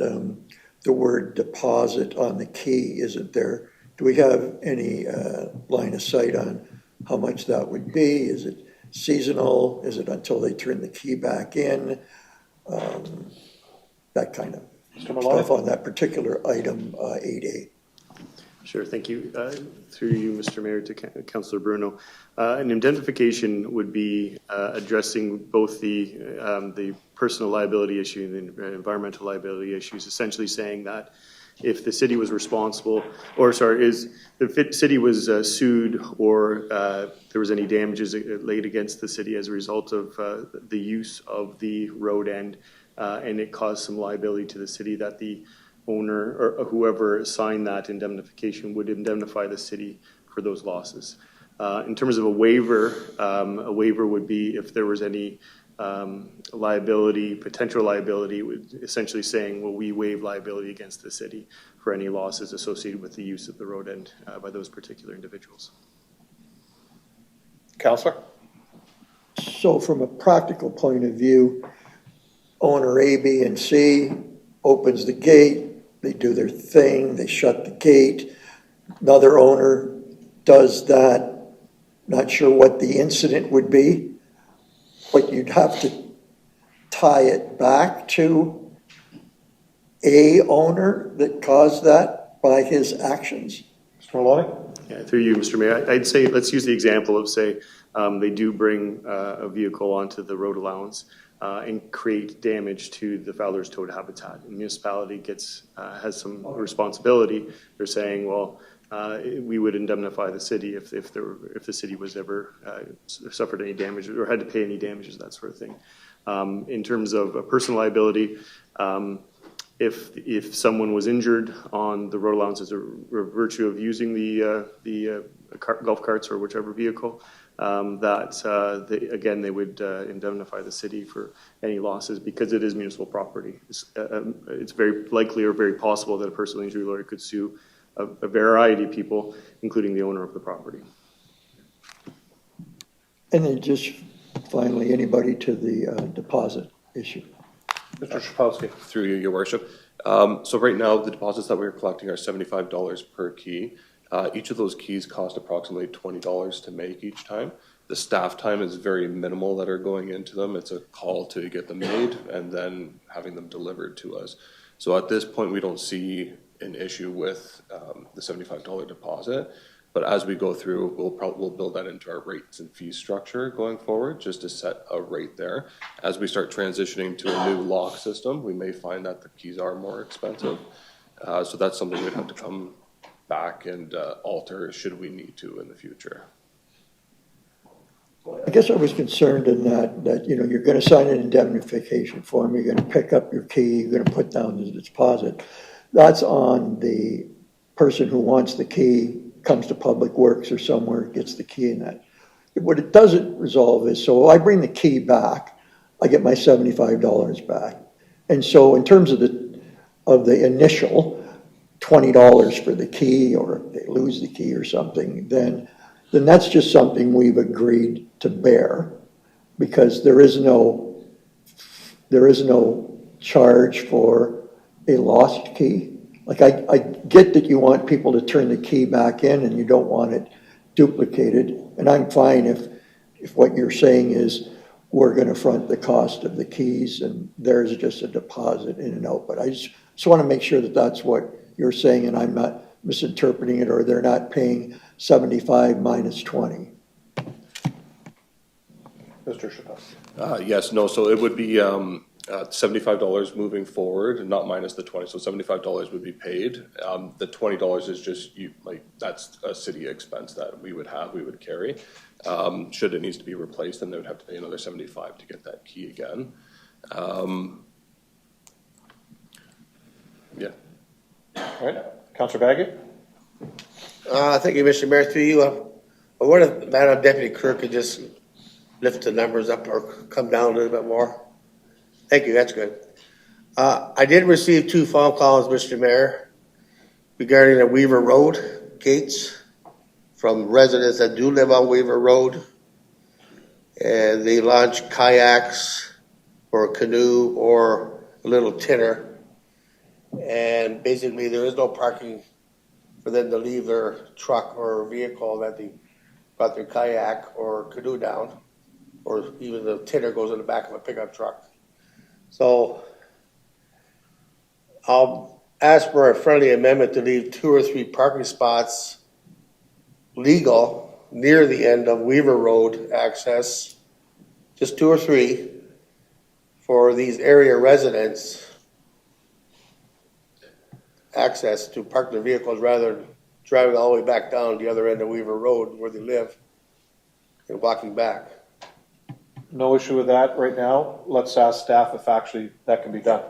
the word deposit on the key isn't there. Do we have any line of sight on how much that would be? Is it seasonal? Is it until they turn the key back in? That kind of stuff on that particular item 8A. Sure, thank you. Through you, Mr. Mayor, to Councillor Bruno. An indemnification would be addressing both the personal liability issue and the environmental liability issues, essentially saying that if the city was responsible, the city was sued or there was any damages laid against the city as a result of the use of the road end and it caused some liability to the city, that the owner or whoever signed that indemnification would indemnify the city for those losses. In terms of a waiver would be if there was any potential liability, essentially saying, well, we waive liability against the city for any losses associated with the use of the road end by those particular individuals. Councillor? So from a practical point of view, owner A, B, and C opens the gate, they do their thing, they shut the gate, another owner does that, not sure what the incident would be, but you'd have to tie it back to a owner that caused that by his actions. Mr. Maloney? Yeah, through you, Mr. Mayor, I'd say let's use the example of, say, they do bring a vehicle onto the road allowance. and create damage to the Fowler's toad habitat. The municipality has some responsibility. They're saying, well, we would indemnify the city if the city was ever suffered any damage or had to pay any damages, that sort of thing. In terms of personal liability, if someone was injured on the road allowance as a virtue of using the golf carts or whichever vehicle, they would indemnify the city for any losses because it is municipal property. It's very likely or very possible that a personal injury lawyer could sue a variety of people, including the owner of the property. And then just finally, anybody to the deposit issue. Mr. Shapowski. Through you, your worship. So right now, the deposits that we're collecting are $75 per key. Each of those keys cost approximately $20 to make each time. The staff time is very minimal that are going into them. It's a call to get them made and then having them delivered to us. So at this point, we don't see an issue with the $75 deposit. But as we go through, we'll build that into our rates and fee structure going forward, just to set a rate there. As we start transitioning to a new lock system, we may find that the keys are more expensive. So that's something we'd have to come back and alter should we need to in the future. I guess I was concerned in that you're going to sign an indemnification form, you're going to pick up your key, you're going to put down the deposit. That's on the person who wants the key, comes to Public Works or somewhere, gets the key in that. What it doesn't resolve is, so I bring the key back, I get my $75 back. And so in terms of the initial $20 for the key, or if they lose the key or something, then that's just something we've agreed to bear, because there is no charge for a lost key. Like I get that you want people to turn the key back in and you don't want it duplicated, and I'm fine if what you're saying is we're going to front the cost of the keys and there's just a deposit in and out. But I just want to make sure that that's what you're saying and I'm not misinterpreting it, or they're not paying 75 minus 20. Mr. Shapowski. Yes, no, so it would be $75 moving forward, not minus the 20. So $75 would be paid. The $20 is just that's a city expense that we would carry. Should it needs to be replaced, then they would have to pay another $75 to get that key again. Yeah. All right, Councillor Baggett. Thank you, Mr. Mayor. Through you, I wonder if Madam Deputy Clerk could just lift the numbers up or come down a little bit more. Thank you, that's good. I did receive 2 phone calls, Mr. Mayor, regarding the Weaver Road gates from residents that do live on Weaver Road. And they launch kayaks or a canoe or a little tinner. And basically there is no parking for them to leave their truck or vehicle that they brought their kayak or canoe down, or even the tinner goes in the back of a pickup truck. So I'll ask for a friendly amendment to leave 2 or 3 parking spots legal near the end of Weaver Road access, just 2 or 3 for these area residents access to park their vehicles rather than driving all the way back down the other end of Weaver Road where they live and walking back. No issue with that right now. Let's ask staff if actually that can be done.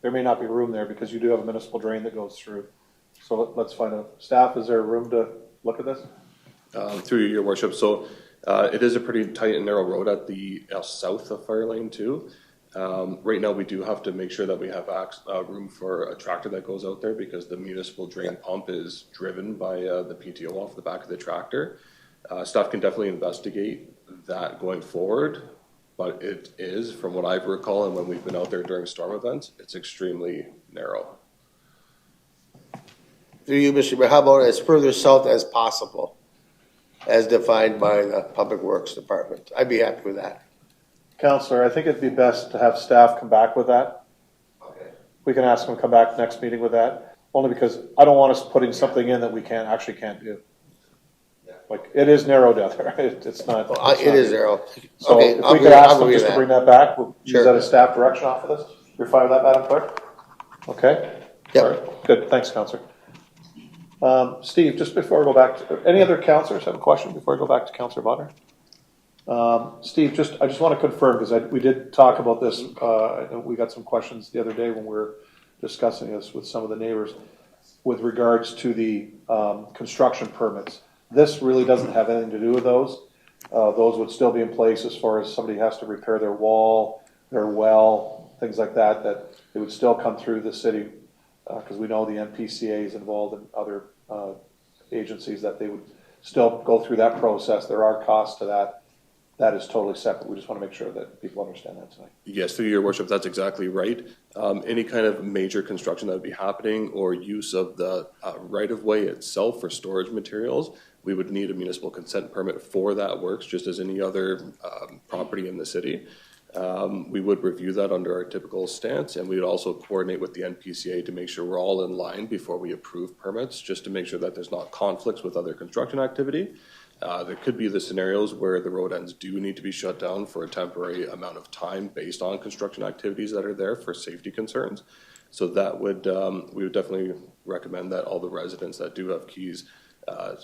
There may not be room there because you do have a municipal drain that goes through. So let's find out. Staff, is there room to look at this? Through your worship. So it is a pretty tight and narrow road at the south of Fire Lane 2. Right now we do have to make sure that we have room for a tractor that goes out there because the municipal drain pump is driven by the PTO off the back of the tractor. Staff can definitely investigate that going forward, but it is, from what I recall and when we've been out there during storm events, it's extremely narrow. Through you, Mr. Mayor, how about as further south as possible, as defined by the Public Works Department? I'd be happy with that. Councillor, I think it'd be best to have staff come back with that. Okay. We can ask them to come back next meeting with that, only because I don't want us putting something in that we can't do. Yeah. Like, it is narrow down there. It's not. It is zero. So Okay, if I'll we could agree- ask I'll them agree just with to bring that. that back, we'll use Sure. that as staff direction off of this. You're fine with that, Madam Clerk? Okay. Yep. All right. Good, thanks, Counselor. Steve, just before we go back, any other counselors have a question before I go back to Counselor Bonner? Steve, I just want to confirm, because we did talk about this, and we got some questions the other day when we were discussing this with some of the neighbors with regards to the construction permits. This really doesn't have anything to do with those. Those would still be in place as far as somebody has to repair their wall, their well, things like that, that it would still come through the city, because we know the NPCA is involved in other agencies, that they would still go through that process. There are costs to that. That is totally separate. We just want to make sure that people understand that tonight. Yes, through your worship, that's exactly right. Any kind of major construction that would be happening or use of the right-of-way itself for storage materials, we would need a municipal consent permit for that works, just as any other property in the city. We would review that under our typical stance, and we would also coordinate with the NPCA to make sure we're all in line before we approve permits, just to make sure that there's not conflicts with other construction activity. There could be the scenarios where the road ends do need to be shut down for a temporary amount of time based on construction activities that are there for safety concerns. So that would, we would definitely recommend that all the residents that do have keys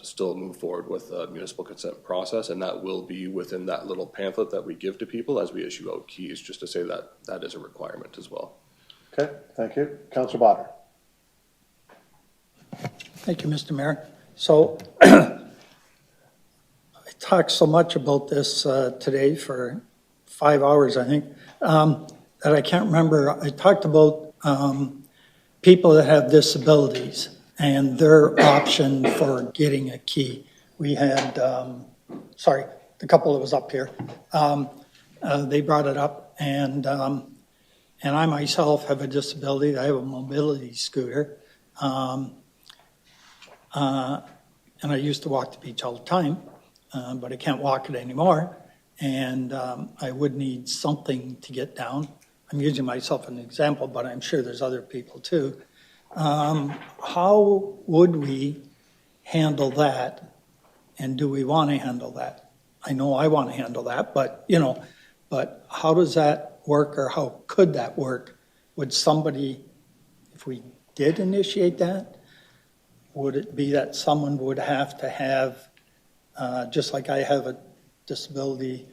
still move forward with the municipal consent process, and that will be within that little pamphlet that we give to people as we issue out keys, just to say that that is a requirement as well. Okay, thank you. Councillor Bonner. Thank you, Mr. Mayor. So I talked so much about this today for 5 hours, I think, that I can't remember. I talked about people that have disabilities and their option for getting a key. We had, sorry, the couple that was up here, they brought it up, and I myself have a disability. I have a mobility scooter, and I used to walk the beach all the time, but I can't walk it anymore, and I would need something to get down. I'm using myself as an example, but I'm sure there's other people too. How would we handle that, and do we want to handle that? I know I want to handle that, but but how does that work, or how could that work? Would somebody, if we did initiate that, would it be that someone would have to have, just like I have a disability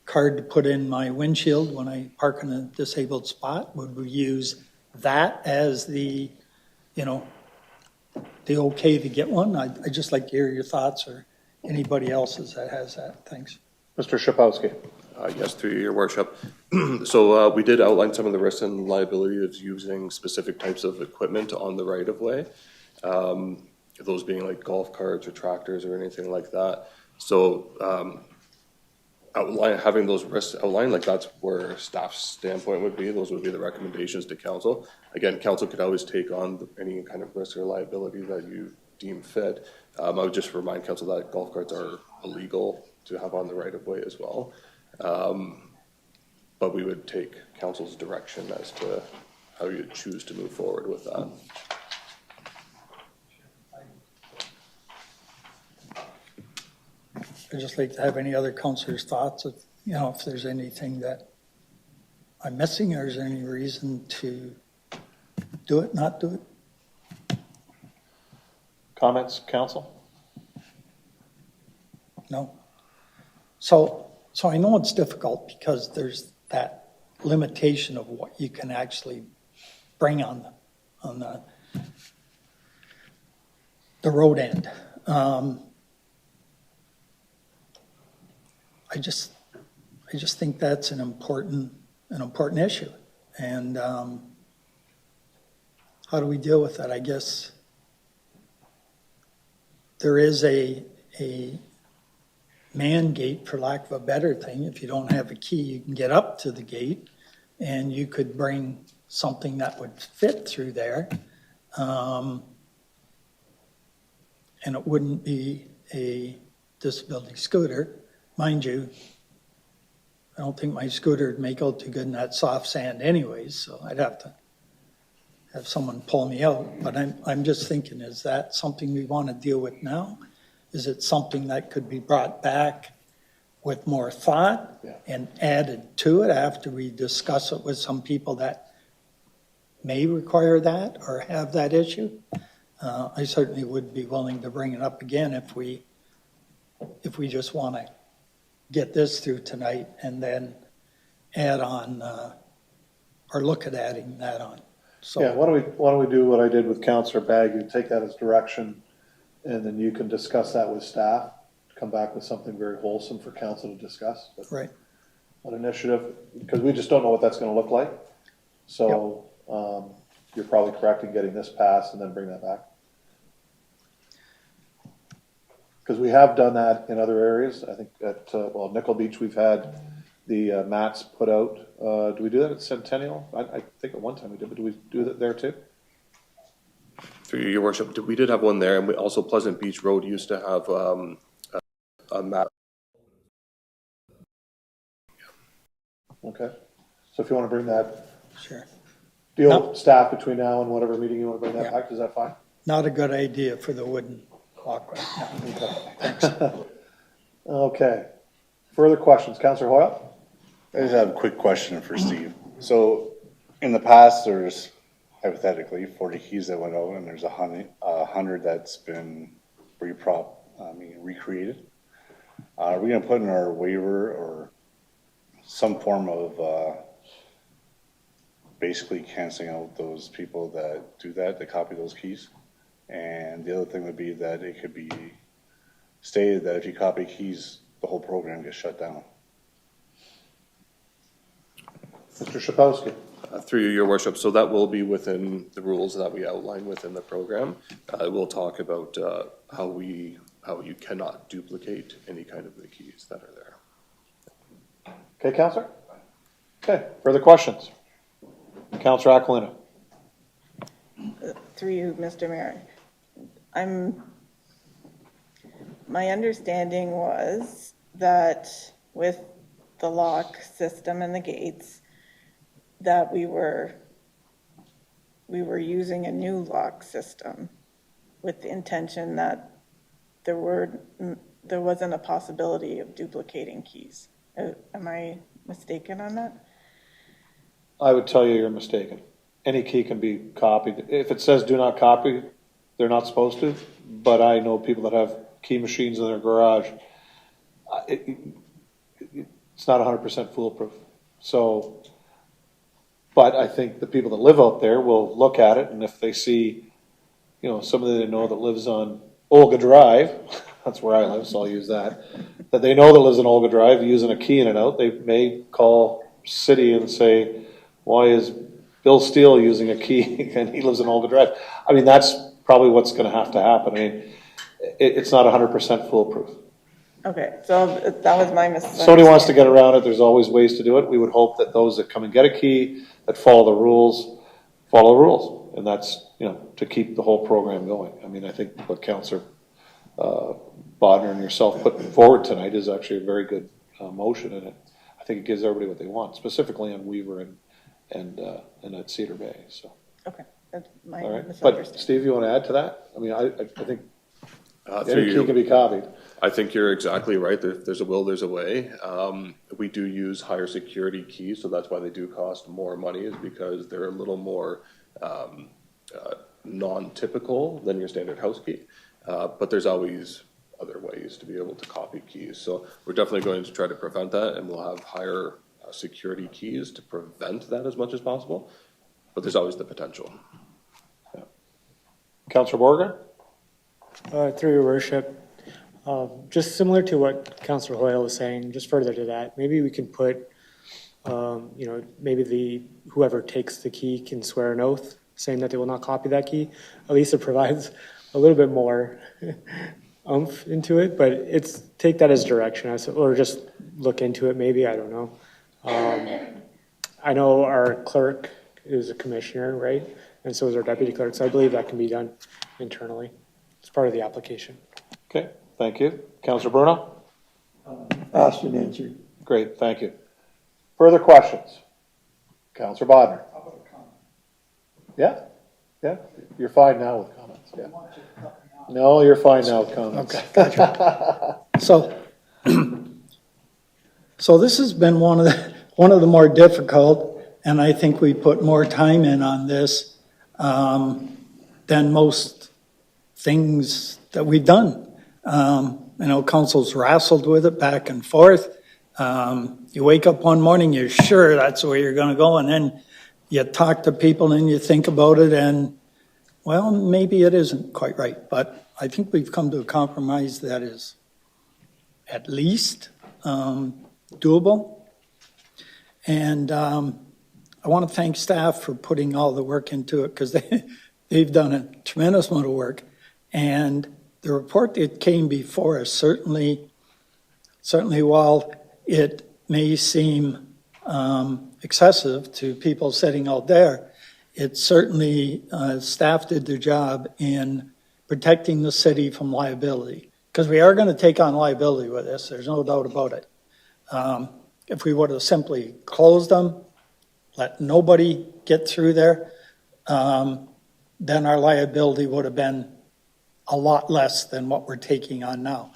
card to put in my windshield when I park in a disabled spot, would we use that as the okay to get one? I'd just like to hear your thoughts, or anybody else's that has that. Thanks. Mr. Szapowski. Yes, through your worship. So we did outline some of the risks and liability of using specific types of equipment on the right-of-way. Those being like golf carts or tractors or anything like that. So having those risks outlined, like that's where staff's standpoint would be. Those would be the recommendations to council. Again, council could always take on any kind of risk or liability that you deem fit. I would just remind council that golf carts are illegal to have on the right-of-way as well. But we would take council's direction as to how you choose to move forward with that. I'd just like to have any other councillors' thoughts of, if there's anything that I'm missing, or is there any reason to do it, not do it? Comments, council? No. So I know it's difficult because there's that limitation of what you can actually bring on the road end. I just think that's an important issue, and how do we deal with that? I guess there is a man gate, for lack of a better thing. If you don't have a key, you can get up to the gate, and you could bring something that would fit through there, and it wouldn't be a disability scooter. Mind you, I don't think my scooter would make out too good in that soft sand anyways, so I'd have to have someone pull me out. But I'm just thinking, is that something we want to deal with now? Is it something that could be brought back with more thought Yeah. and added to it after we discuss it with some people that may require that or have that issue? I certainly would be willing to bring it up again if we just want to get this through tonight and then add on, or look at adding that on. So, Yeah, why don't we do what I did with Counselor Baggy, take that as direction, and then you can discuss that with staff, come back with something very wholesome for council to discuss. But right. an initiative, because we just don't know what that's gonna look like. So, you're probably correct in getting this passed and then bring that back. Because we have done that in other areas. I think at, Nickel Beach, we've had the mats put out. Do we do that at Centennial? I think at one time we did, but do we do that there too? Through your worship, we did have one there, and we also Pleasant Beach Road used to have a map. Okay. So if you want to bring that Sure. deal No. with staff between now and whatever meeting you want to bring that Yeah. back, is that fine? Not a good idea for the wooden walkway. No. Okay. Further questions? Counselor Hoyle? I just have a quick question for Steve. So in the past, there's hypothetically 40 keys that went out, and there's 100 that's been recreated. Are we gonna put in our waiver or some form of basically canceling out those people that do that copy those keys? And the other thing would be that it could be stated that if you copy keys, the whole program gets shut down. Mr. Shapowski? Through your worship, so that will be within the rules that we outline within the program. We'll talk about how you cannot duplicate any kind of the keys that are there. Okay, Counselor? Okay, further questions? Counselor Aquilina? Through you, Mr. Mayor. My understanding was that with the lock system and the gates, that we were using a new lock system with the intention that there wasn't a possibility of duplicating keys. Am I mistaken on that? I would tell you you're mistaken. Any key can be copied. If it says do not copy, they're not supposed to, but I know people that have key machines in their garage. It's not 100% foolproof. So, but I think the people that live out there will look at it, and if they see, somebody they know that lives on Olga Drive, that's where I live, so I'll use that they know that lives on Olga Drive using a key in and out, they may call city and say, why is Bill Steele using a key and he lives in Olga Drive? I mean, that's probably what's going to have to happen. I mean, it's not 100% foolproof. Okay, so that was my mistake. Somebody wants to get around it, there's always ways to do it. We would hope that those that come and get a key, that follow the rules. And that's, to keep the whole program going. I mean, I think what Councillor Bodner and yourself put forward tonight is actually a very good motion, and I think it gives everybody what they want, specifically on Weaver and at Cedar Bay, so. Okay, that's my All right, misunderstanding. but Steve, you want to add to that? I mean, I think Through any key can be copied. I think you're exactly right. There's a will, there's a way. We do use higher security keys, so that's why they do cost more money, is because they're a little more non-typical than your standard house key. But there's always other ways to be able to copy keys. So we're definitely going to try to prevent that, and we'll have higher security keys to prevent that as much as possible. But there's always the potential. Yeah. Councillor Borger? Through your worship, just similar to what Councillor Hoyle was saying, just further to that, maybe we can put, maybe whoever takes the key can swear an oath saying that they will not copy that key. At least it provides a little bit more oomph into it, but take that as direction, or just look into it maybe, I don't know. I know our clerk is a commissioner, right? And so is our deputy clerk, so I believe that can be done internally. It's part of the application. Okay, thank you. Councillor Bruno? Asked and answered. Great, thank you. Further questions? Councillor Bodner? How about a comment? Yeah, you're fine now with comments, yeah. I want you to cut me No, you're fine now, with comments. Okay, gotcha. So, so this has been one of the more difficult, and I think we put more time in on this than most things that we've done. Council's wrestled with it back and forth. You wake up one morning, you're sure that's where you're going to go, and then you talk to people and you think about it, and well, maybe it isn't quite right, but I think we've come to a compromise that is at least doable. And I want to thank staff for putting all the work into it, because they've done a tremendous amount of work. And the report that came before us, certainly while it may seem excessive to people sitting out there, it certainly, staff did their job in protecting the city from liability. Because we are going to take on liability with this, there's no doubt about it. If we would have simply closed them, let nobody get through there, then our liability would have been a lot less than what we're taking on now.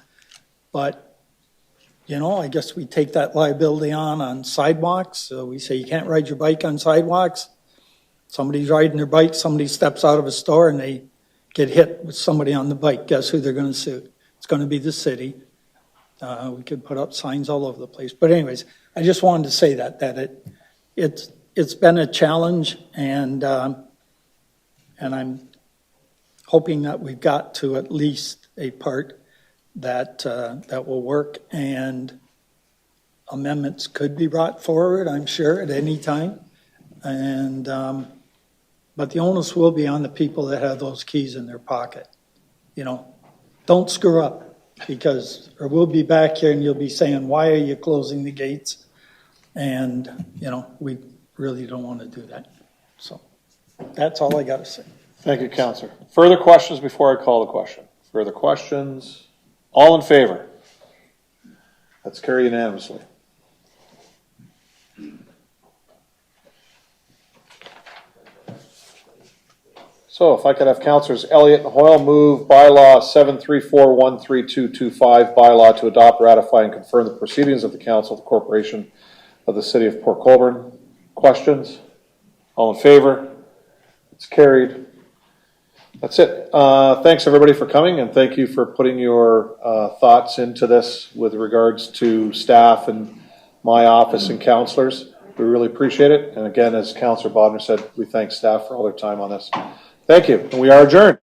But, I guess we take that liability on sidewalks. So we say you can't ride your bike on sidewalks. Somebody's riding their bike, somebody steps out of a store and they get hit with somebody on the bike. Guess who they're going to sue? It's going to be the city. We could put up signs all over the place. But anyways, I just wanted to say that it's been a challenge, and I'm hoping that we've got to at least a part that will work, and amendments could be brought forward, I'm sure, at any time. And but the onus will be on the people that have those keys in their pocket. Don't screw up, or we'll be back here and you'll be saying, why are you closing the gates? And, we really don't want to do that. So that's all I got to say. Thank you, Councillor. Further questions before I call the question? Further questions? All in favor? That's carried unanimously. So if I could have Councillors Elliott and Hoyle move bylaw 734-13225, bylaw to adopt, ratify, and confirm the proceedings of the Council of the Corporation of the City of Port Colborne. Questions? All in favor? It's carried. That's it. Thanks everybody for coming, and thank you for putting your thoughts into this with regards to staff and my office and councillors. We really appreciate it. And again, as Councillor Bodner said, we thank staff for all their time on this. Thank you, and we are adjourned.